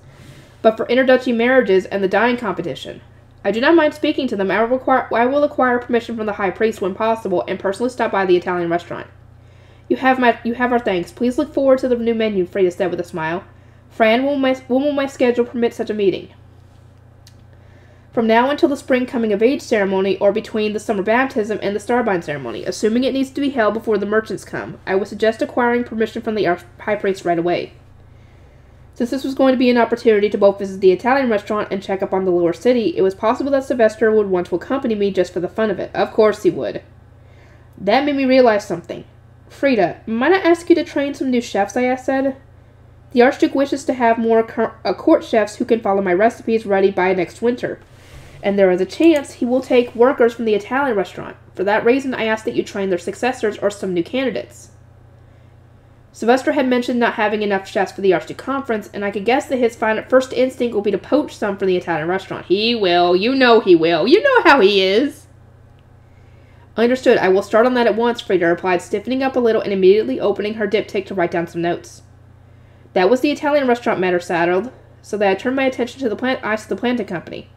but for interduchy marriages and the dyeing competition. I do not mind speaking to them. I will acquire permission from the High Priest when possible, and personally stop by the Italian restaurant. You have our thanks. Please look forward to the new menu, Frida said with a smile. Fran, when will my schedule permit such a meeting? From now until the spring coming-of-age ceremony, or between the summer baptism and the starbind ceremony, assuming it needs to be held before the merchants come. I would suggest acquiring permission from the High Priest right away. Since this was going to be an opportunity to both visit the Italian restaurant and check up on the lower city, it was possible that Sylvester would want to accompany me just for the fun of it. Of course he would. That made me realize something. Frida, might I ask you to train some new chefs, I said. The Archduke wishes to have more court chefs who can follow my recipes ready by next winter. And there is a chance he will take workers from the Italian restaurant. For that reason, I ask that you train their successors or some new candidates. Sylvester had mentioned not having enough chefs for the Archduke Conference, and I could guess that his first instinct will be to poach some from the Italian restaurant. He will. You know he will. You know how he is. Understood. I will start on that at once, Frida replied, stiffening up a little and immediately opening her diptych to write down some notes. That was the Italian restaurant matter settled, so that I turned my attention to the planting company.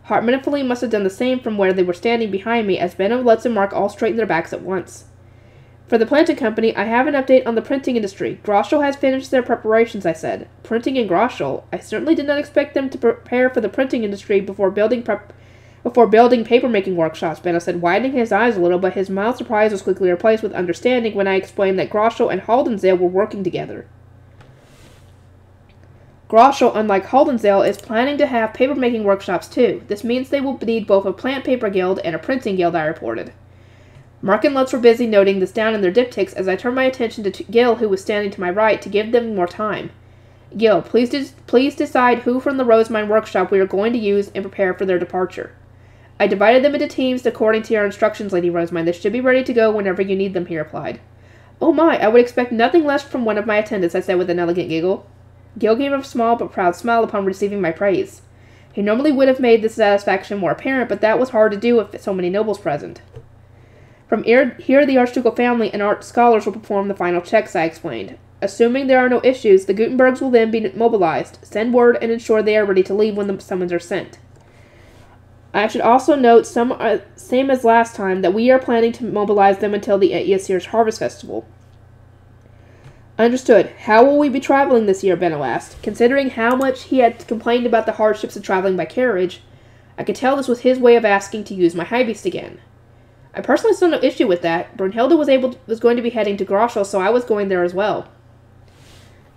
Hartman and Feline must have done the same from where they were standing behind me, as Benno, Lutz, and Mark all straightened their backs at once. For the planting company, I have an update on the printing industry. Groschel has finished their preparations, I said. Printing in Groschel? I certainly did not expect them to prepare for the printing industry before building paper-making workshops, Benno said, widening his eyes a little, but his mild surprise was quickly replaced with understanding when I explained that Groschel and Haldensdale were working together. Groschel, unlike Haldensdale, is planning to have paper-making workshops too. This means they will need both a plant paper guild and a printing guild, I reported. Mark and Lutz were busy noting this down in their diptychs as I turned my attention to Gil, who was standing to my right, to give them more time. Gil, please decide who from the Rosemine workshop we are going to use and prepare for their departure. I divided them into teams according to your instructions, Lady Rosemine. They should be ready to go whenever you need them, he replied. Oh my, I would expect nothing less from one of my attendants, I said with an elegant giggle. Gil gave a small but proud smile upon receiving my praise. He normally would have made this satisfaction more apparent, but that was hard to do with so many nobles present. From here, the Archducal family and art scholars will perform the final checks, I explained. Assuming there are no issues, the Gutenbergs will then be mobilized, send word, and ensure they are ready to leave when the summons are sent. I should also note, same as last time, that we are planning to mobilize them until the Aesir's Harvest Festival. Understood. How will we be traveling this year, Benno asked. Considering how much he had complained about the hardships of traveling by carriage, I could tell this was his way of asking to use my high beast again. I personally saw no issue with that. Brunhilde was going to be heading to Groschel, so I was going there as well.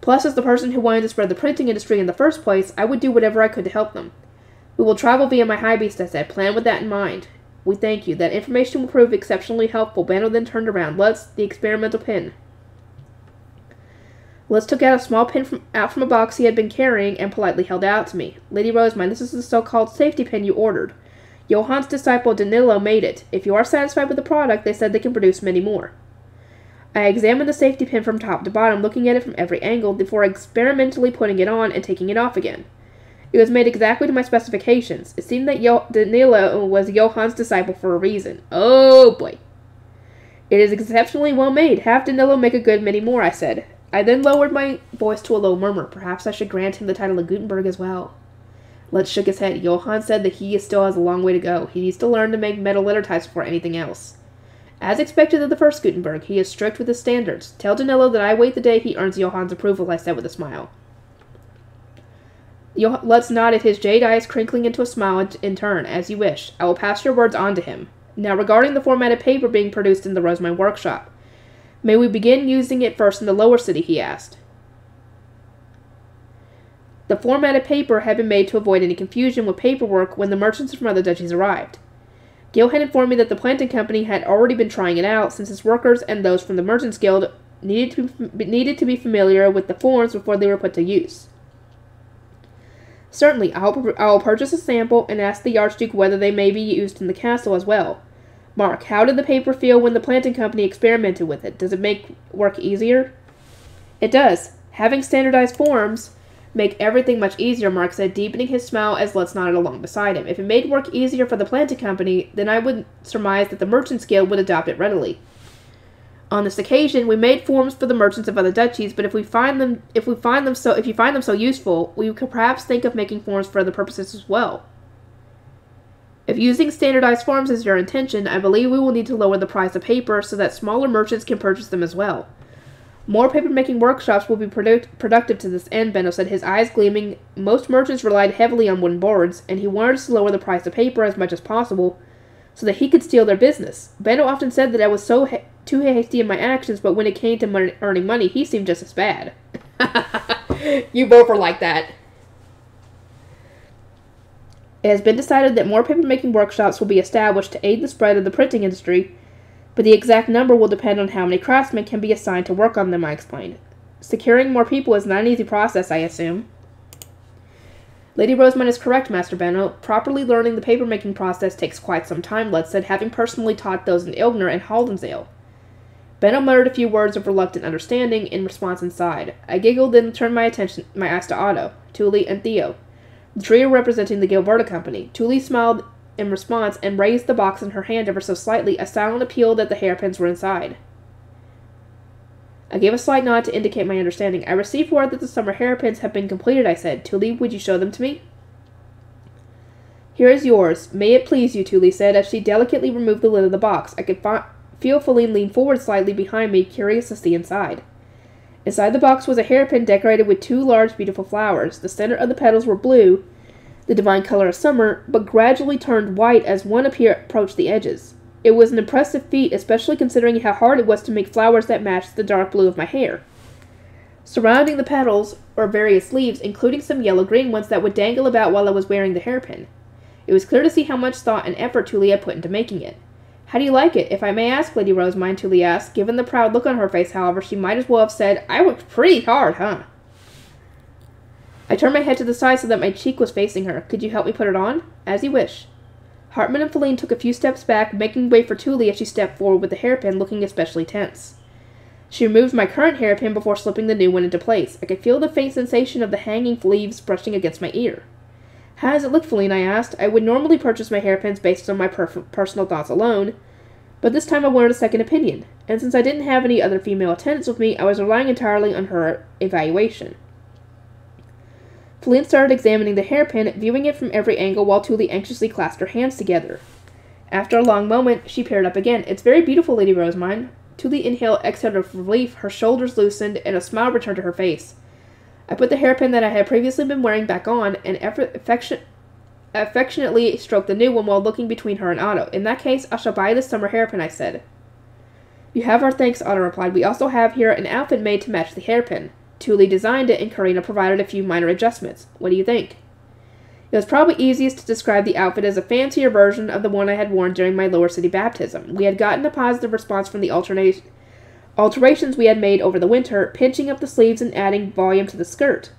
Plus, as the person who wanted to spread the printing industry in the first place, I would do whatever I could to help them. We will travel via my high beast, I said. Plan with that in mind. We thank you. That information will prove exceptionally helpful. Benno then turned around. Lutz, the experimental pin. Lutz took out a small pin out from a box he had been carrying and politely held it out to me. Lady Rosemine, this is the so-called safety pin you ordered. Johann's disciple Danilo made it. If you are satisfied with the product, they said they can produce many more. I examined the safety pin from top to bottom, looking at it from every angle before experimentally putting it on and taking it off again. It was made exactly to my specifications. It seemed that Danilo was Johann's disciple for a reason. Oh boy. It is exceptionally well made. Have Danilo make a good many more, I said. I then lowered my voice to a low murmur. Perhaps I should grant him the title of Gutenberg as well. Lutz shook his head. Johann said that he still has a long way to go. He needs to learn to make metal letter types before anything else. As expected of the first Gutenberg, he is strict with his standards. Tell Danilo that I wait the day he earns Johann's approval, I said with a smile. Lutz nodded, his jade eyes crinkling into a smile in turn. As you wish. I will pass your words on to him. Now regarding the formatted paper being produced in the Rosemine workshop. May we begin using it first in the lower city, he asked. The formatted paper had been made to avoid any confusion with paperwork when the merchants from other duchies arrived. Gil had informed me that the planting company had already been trying it out, since its workers and those from the Merchants Guild needed to be familiar with the forms before they were put to use. Certainly, I will purchase a sample and ask the Archduke whether they may be used in the castle as well. Mark, how did the paper feel when the planting company experimented with it? Does it make work easier? It does. Having standardized forms make everything much easier, Mark said, deepening his smile as Lutz nodded along beside him. If it made work easier for the planting company, then I would surmise that the Merchants Guild would adopt it readily. On this occasion, we made forms for the merchants of other duchies, but if you find them so useful, we could perhaps think of making forms for other purposes as well. If using standardized forms is your intention, I believe we will need to lower the price of paper so that smaller merchants can purchase them as well. More paper-making workshops will be productive to this end, Benno said, his eyes gleaming. Most merchants relied heavily on wooden boards, and he wanted us to lower the price of paper as much as possible so that he could steal their business. Benno often said that I was too hasty in my actions, but when it came to earning money, he seemed just as bad. You both are like that. It has been decided that more paper-making workshops will be established to aid the spread of the printing industry, but the exact number will depend on how many craftsmen can be assigned to work on them, I explained. Securing more people is not an easy process, I assume. Lady Rosamund is correct, Master Benno. Properly learning the paper-making process takes quite some time, Lutz said, having personally taught those in Ilgner and Haldensale. Benno muttered a few words of reluctant understanding in response and sighed. I giggled, then turned my eyes to Otto, Thule, and Theo, the trio representing the Gilberta Company. Thule smiled in response and raised the box in her hand ever so slightly, a silent appeal that the hairpins were inside. I gave a slight nod to indicate my understanding. I received word that the summer hairpins have been completed, I said. Thule, would you show them to me? Here is yours. May it please you, Thule said, as she delicately removed the lid of the box. I could feel Feline lean forward slightly behind me, curious to see inside. Inside the box was a hairpin decorated with 2 large, beautiful flowers. The center of the petals were blue, the divine color of summer, but gradually turned white as one approached the edges. It was an impressive feat, especially considering how hard it was to make flowers that matched the dark blue of my hair. Surrounding the petals were various leaves, including some yellow-green ones that would dangle about while I was wearing the hairpin. It was clear to see how much thought and effort Thule had put into making it. How do you like it, if I may ask, Lady Rosamund? Thule asked. Given the proud look on her face, however, she might as well have said, I worked pretty hard, huh? I turned my head to the side so that my cheek was facing her. Could you help me put it on? As you wish. Hartman and Feline took a few steps back, making way for Thule as she stepped forward with the hairpin, looking especially tense. She removed my current hairpin before slipping the new one into place. I could feel the faint sensation of the hanging leaves brushing against my ear. How does it look, Feline? I asked. I would normally purchase my hairpins based on my personal thoughts alone, but this time I wanted a second opinion, and since I didn't have any other female attendants with me, I was relying entirely on her evaluation. Feline started examining the hairpin, viewing it from every angle while Thule anxiously clasped her hands together. After a long moment, she peered up again. It's very beautiful, Lady Rosamund. Thule inhaled, exhaled with relief, her shoulders loosened, and a smile returned to her face. I put the hairpin that I had previously been wearing back on, and affectionately stroked the new one while looking between her and Otto. In that case, I shall buy this summer hairpin, I said. You have our thanks, Otto replied. We also have here an outfit made to match the hairpin. Thule designed it, and Karina provided a few minor adjustments. What do you think? It was probably easiest to describe the outfit as a fancier version of the one I had worn during my Lower City baptism. We had gotten a positive response from the alterations we had made over the winter, pinching up the sleeves and adding volume to the skirt.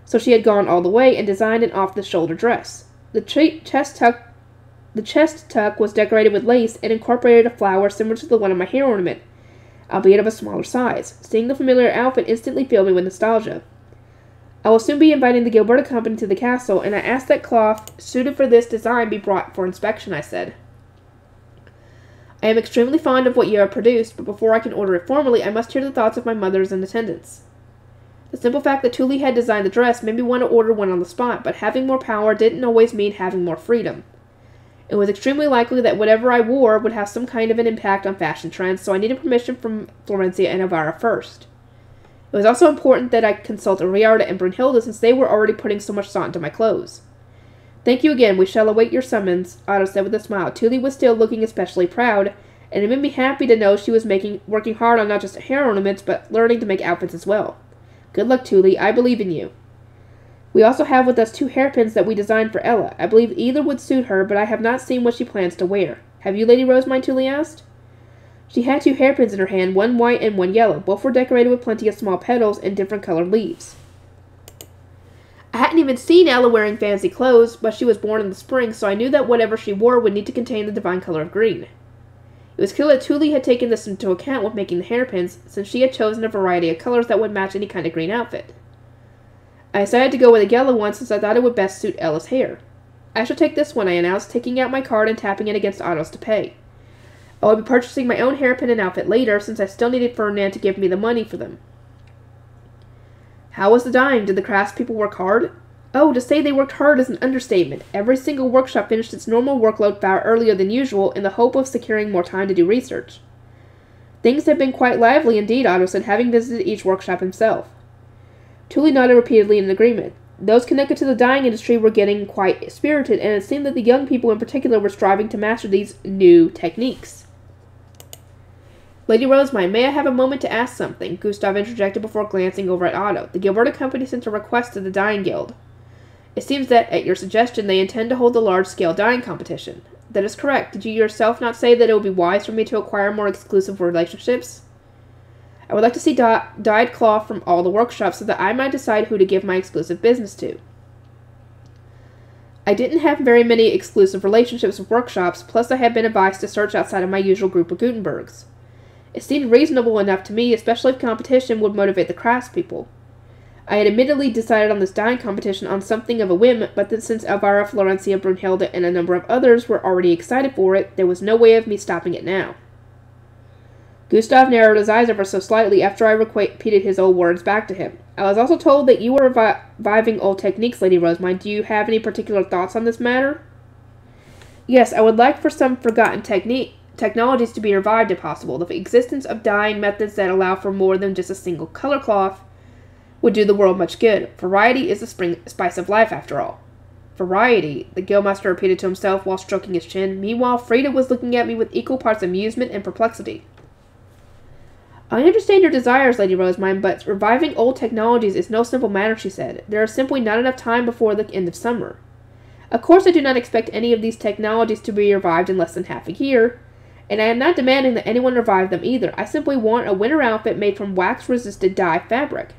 So she had gone all the way and designed an off-the-shoulder dress. The chest tuck was decorated with lace and incorporated a flower similar to the one on my hair ornament, albeit of a smaller size. Seeing the familiar outfit instantly filled me with nostalgia. I will soon be inviting the Gilberta Company to the castle, and I asked that cloth suited for this design be brought for inspection, I said. I am extremely fond of what you have produced, but before I can order it formally, I must hear the thoughts of my mothers and attendants. The simple fact that Thule had designed the dress made me want to order one on the spot, but having more power didn't always mean having more freedom. It was extremely likely that whatever I wore would have some kind of an impact on fashion trends, so I needed permission from Florencia and Elvira first. It was also important that I consult Ariarda and Brunhilde since they were already putting so much thought into my clothes. Thank you again. We shall await your summons, Otto said with a smile. Thule was still looking especially proud, and it made me happy to know she was working hard on not just hair ornaments, but learning to make outfits as well. Good luck, Thule. I believe in you. We also have with us 2 hairpins that we designed for Ella. I believe either would suit her, but I have not seen what she plans to wear. Have you, Lady Rosemine? Tuli asked. She had 2 hairpins in her hand, one white and one yellow. Both were decorated with plenty of small petals and different colored leaves. I hadn't even seen Ella wearing fancy clothes, but she was born in the spring, so I knew that whatever she wore would need to contain the divine color of green. It was clear that Tuli had taken this into account when making the hairpins, since she had chosen a variety of colors that would match any kind of green outfit. I decided to go with a yellow one since I thought it would best suit Ella's hair. I shall take this one, I announced, taking out my card and tapping it against Otto's to pay. I would be purchasing my own hairpin and outfit later, since I still needed Ferdinand to give me the money for them. How was the dyeing? Did the craftspeople work hard? Oh, to say they worked hard is an understatement. Every single workshop finished its normal workload far earlier than usual in the hope of securing more time to do research. Things have been quite lively indeed, Otto said, having visited each workshop himself. Tuli nodded repeatedly in agreement. Those connected to the dyeing industry were getting quite spirited, and it seemed that the young people in particular were striving to master these new techniques. Lady Rosemine, may I have a moment to ask something? Gustav interjected before glancing over at Otto. The Gilberta Company sent a request to the Dyeing Guild. It seems that, at your suggestion, they intend to hold a large-scale dyeing competition. That is correct. Did you yourself not say that it would be wise for me to acquire more exclusive relationships? I would like to see dyed cloth from all the workshops so that I might decide who to give my exclusive business to. I didn't have very many exclusive relationships with workshops, plus I had been advised to search outside of my usual group of Gutenbergs. It seemed reasonable enough to me, especially if competition would motivate the craftspeople. I had admittedly decided on this dyeing competition on something of a whim, but then since Elvira, Florencia, Brunhilde, and a number of others were already excited for it, there was no way of me stopping it now. Gustav narrowed his eyes ever so slightly after I repeated his old words back to him. I was also told that you were reviving old techniques, Lady Rosemine. Do you have any particular thoughts on this matter? Yes, I would like for some forgotten technologies to be revived if possible. The existence of dyeing methods that allow for more than just a single color cloth would do the world much good. Variety is the spice of life, after all. Variety, the Guildmaster repeated to himself while stroking his chin. Meanwhile, Frida was looking at me with equal parts amusement and perplexity. I understand your desires, Lady Rosemine, but reviving old technologies is no simple matter, she said. There is simply not enough time before the end of summer. Of course, I do not expect any of these technologies to be revived in less than half a year, and I am not demanding that anyone revive them either. I simply want a winter outfit made from wax-resisted dye fabric.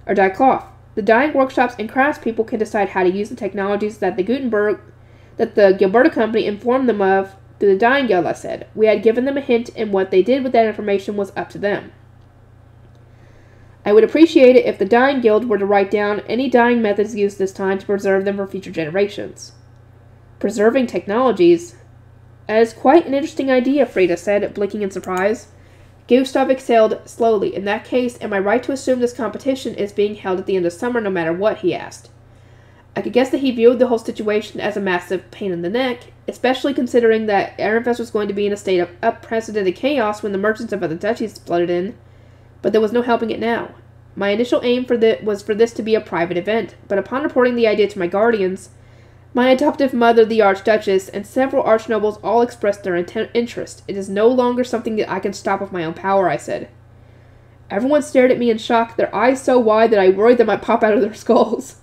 Or dye cloth. The dyeing workshops and craftspeople can decide how to use the technologies that the Gilberta Company informed them of through the Dyeing Guild, I said. We had given them a hint, and what they did with that information was up to them. I would appreciate it if the Dyeing Guild were to write down any dyeing methods used this time to preserve them for future generations. Preserving technologies? That is quite an interesting idea, Frida said, blinking in surprise. Gustav exhaled slowly. In that case, am I right to assume this competition is being held at the end of summer no matter what? He asked. I could guess that he viewed the whole situation as a massive pain in the neck, especially considering that Ehrenfest was going to be in a state of unprecedented chaos when the merchants of other duchies flooded in, but there was no helping it now. My initial aim was for this to be a private event, but upon reporting the idea to my guardians, my adoptive mother, the Archduchess, and several archnobles all expressed their interest. It is no longer something that I can stop with my own power, I said. Everyone stared at me in shock, their eyes so wide that I worried they might pop out of their skulls.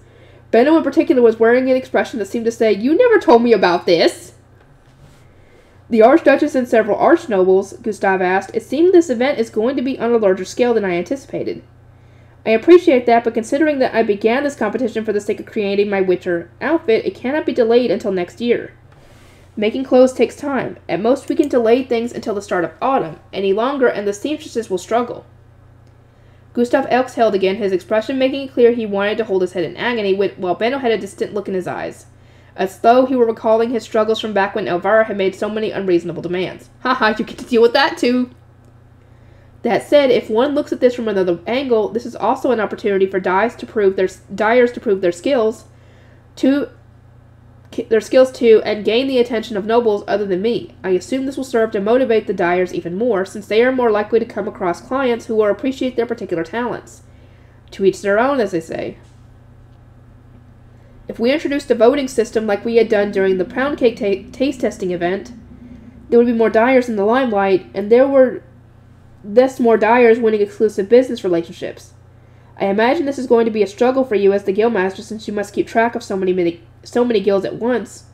Benno in particular was wearing an expression that seemed to say, "You never told me about this!" The Archduchess and several archnobles, Gustav asked, it seemed this event is going to be on a larger scale than I anticipated. I appreciate that, but considering that I began this competition for the sake of creating my winter outfit, it cannot be delayed until next year. Making clothes takes time. At most, we can delay things until the start of autumn. Any longer, and the seamstresses will struggle. Gustav exhaled again, his expression making it clear he wanted to hold his head in agony, while Benno had a distant look in his eyes, as though he were recalling his struggles from back when Elvira had made so many unreasonable demands. Haha, you get to deal with that too! That said, if one looks at this from another angle, this is also an opportunity for dyers to prove their skills to and gain the attention of nobles other than me. I assume this will serve to motivate the dyers even more, since they are more likely to come across clients who will appreciate their particular talents. To each their own, as they say. If we introduced a voting system like we had done during the pound cake taste testing event, there would be more dyers in the limelight, and there were thus more dyers winning exclusive business relationships. I imagine this is going to be a struggle for you as the guildmaster since you must keep track of so many guilds at once.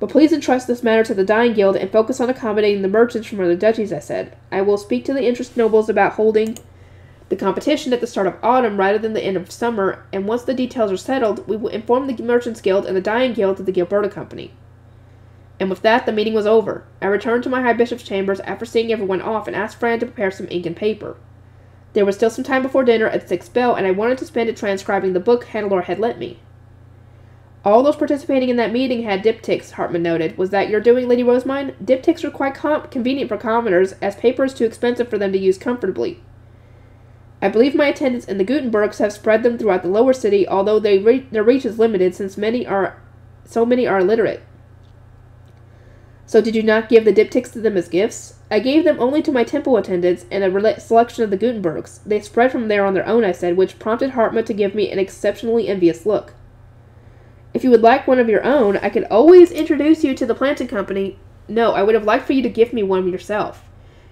But please entrust this matter to the Dying Guild and focus on accommodating the merchants from other duchies, I said. I will speak to the interested nobles about holding the competition at the start of autumn rather than the end of summer, and once the details are settled, we will inform the Merchants Guild and the Dying Guild of the Gilberta Company. And with that, the meeting was over. I returned to my High Bishop's chambers after seeing everyone off and asked Fran to prepare some ink and paper. There was still some time before dinner at 6 bell, and I wanted to spend it transcribing the book Hannelore had lent me. All those participating in that meeting had diptychs, Hartman noted. Was that your doing, Lady Rosemine? Diptychs are quite convenient for commoners, as paper is too expensive for them to use comfortably. I believe my attendants in the Gutenbergs have spread them throughout the lower city, although their reach is limited since so many are illiterate. So did you not give the diptychs to them as gifts? I gave them only to my temple attendants and a selection of the Gutenbergs. They spread from there on their own, I said, which prompted Hartman to give me an exceptionally envious look. If you would like one of your own, I could always introduce you to the planting company. No, I would have liked for you to give me one yourself.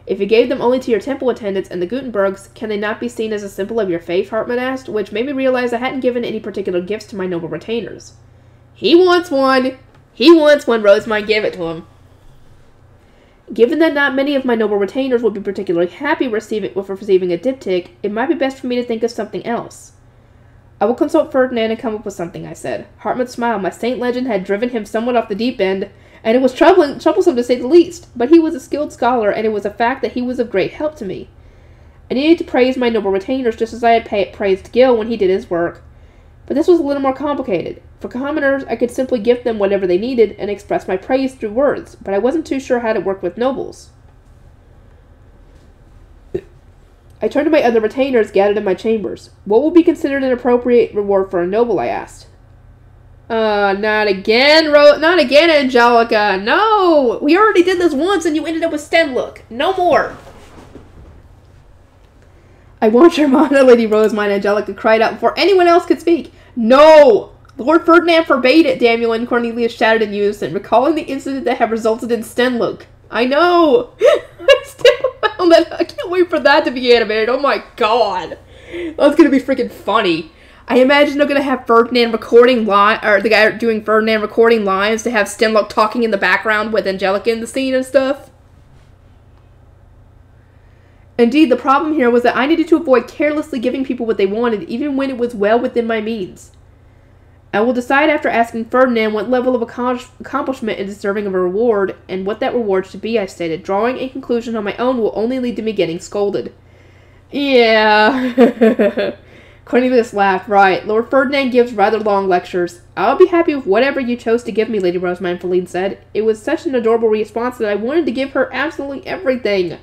If you gave them only to your temple attendants and the Gutenbergs, can they not be seen as a symbol of your faith, Hartman asked, which made me realize I hadn't given any particular gifts to my noble retainers. He wants one! He wants one, Rosemine, give it to him. Given that not many of my noble retainers would be particularly happy with receiving a diptych, it might be best for me to think of something else. I will consult Ferdinand and come up with something, I said. Hartman smiled. My saint legend had driven him somewhat off the deep end, and it was troublesome to say the least, but he was a skilled scholar, and it was a fact that he was of great help to me. I needed to praise my noble retainers just as I had praised Gil when he did his work, but this was a little more complicated. For commoners, I could simply give them whatever they needed and express my praise through words, but I wasn't too sure how to work with nobles. I turned to my other retainers gathered in my chambers. What will be considered an appropriate reward for a noble, I asked. Not again, Angelica. No! We already did this once and you ended up with Stenlook. No more! I want your mana, Lady Rosemine, Angelica cried out before anyone else could speak. No! Lord Ferdinand forbade it, Daniel and Cornelius shouted in unison, recalling the incident that had resulted in Stenlook. I know! I still found that. I can't wait for that to be animated. Oh my god. That's gonna be freaking funny. I imagine they're gonna have Ferdinand recording the guy doing Ferdinand recording lines to have Stenlook talking in the background with Angelica in the scene and stuff. Indeed, the problem here was that I needed to avoid carelessly giving people what they wanted, even when it was well within my means. I will decide after asking Ferdinand what level of accomplishment is deserving of a reward, and what that reward should be, I stated. Drawing a conclusion on my own will only lead to me getting scolded. Yeah. Cornelius laughed. Right. Lord Ferdinand gives rather long lectures. I'll be happy with whatever you chose to give me, Lady Rosemine, Feline said. It was such an adorable response that I wanted to give her absolutely everything.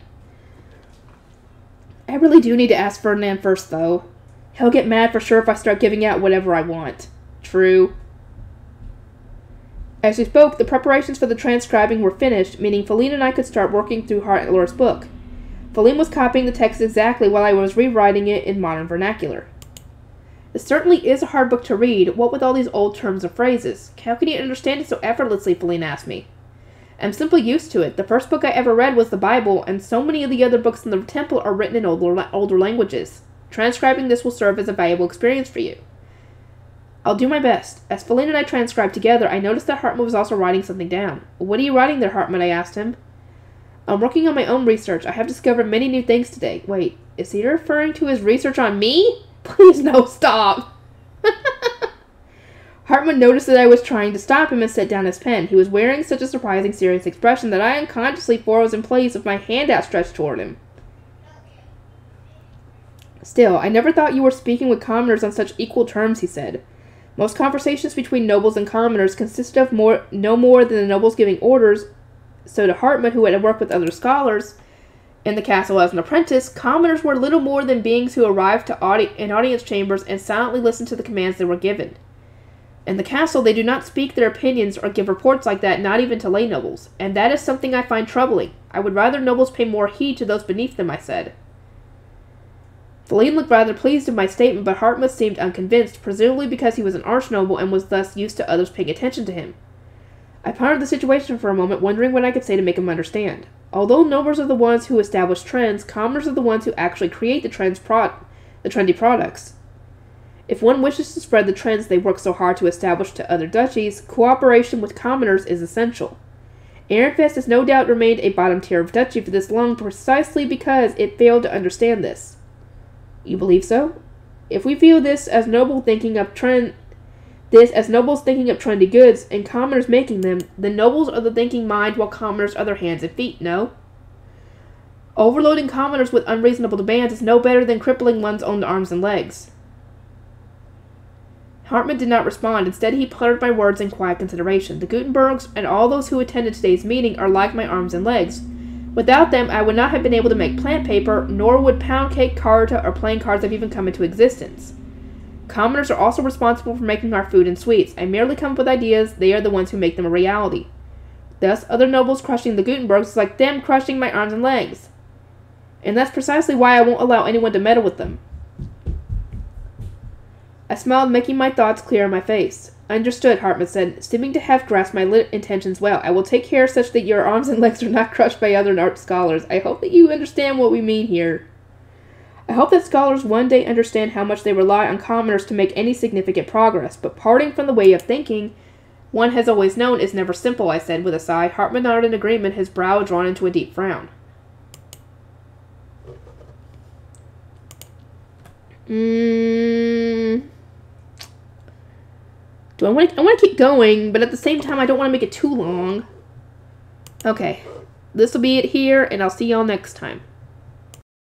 I really do need to ask Ferdinand first, though. He'll get mad for sure if I start giving out whatever I want. True. As we spoke, the preparations for the transcribing were finished, meaning Feline and I could start working through Hannellore's book. Feline was copying the text exactly while I was rewriting it in modern vernacular. It certainly is a hard book to read, what with all these old terms and phrases. How can you understand it so effortlessly, Feline asked me. I'm simply used to it. The first book I ever read was the Bible, and so many of the other books in the temple are written in older languages. Transcribing this will serve as a valuable experience for you. I'll do my best. As Feline and I transcribed together, I noticed that Hartman was also writing something down. What are you writing there, Hartman? I asked him. I'm working on my own research. I have discovered many new things today. Wait, is he referring to his research on me? Please, no, stop. Hartman noticed that I was trying to stop him and set down his pen. He was wearing such a surprising, serious expression that I unconsciously froze in place with my hand outstretched toward him. Still, I never thought you were speaking with commoners on such equal terms, he said. Most conversations between nobles and commoners consisted of no more than the nobles giving orders, so to Hartman, who had worked with other scholars in the castle as an apprentice, commoners were little more than beings who arrived in audience chambers and silently listened to the commands they were given. In the castle, they do not speak their opinions or give reports like that, not even to lay nobles, and that is something I find troubling. I would rather nobles pay more heed to those beneath them, I said. Feline looked rather pleased with my statement, but Hartman seemed unconvinced, presumably because he was an archnoble and was thus used to others paying attention to him. I pondered the situation for a moment, wondering what I could say to make him understand. Although nobles are the ones who establish trends, commoners are the ones who actually create the trendy products. If one wishes to spread the trends they work so hard to establish to other duchies, cooperation with commoners is essential. Ehrenfest has no doubt remained a bottom tier of duchy for this long precisely because it failed to understand this. You believe so? If we view this as nobles thinking up trendy goods and commoners making them, then nobles are the thinking mind while commoners are their hands and feet, no? Overloading commoners with unreasonable demands is no better than crippling one's own arms and legs. Hartman did not respond. Instead, he puttered my words in quiet consideration. The Gutenbergs and all those who attended today's meeting are like my arms and legs. Without them, I would not have been able to make plant paper, nor would pound cake, carta, or playing cards have even come into existence. Commoners are also responsible for making our food and sweets. I merely come up with ideas, they are the ones who make them a reality. Thus, other nobles crushing the Gutenbergs is like them crushing my arms and legs. And that's precisely why I won't allow anyone to meddle with them. I smiled, making my thoughts clear on my face. Understood, Hartman said, seeming to have grasped my intentions well. I will take care such that your arms and legs are not crushed by other art scholars. I hope that you understand what we mean here. I hope that scholars one day understand how much they rely on commoners to make any significant progress, but parting from the way of thinking one has always known is never simple, I said with a sigh. Hartman nodded in agreement, his brow drawn into a deep frown. I want to keep going, but at the same time, I don't want to make it too long. Okay. This will be it here, and I'll see y'all next time.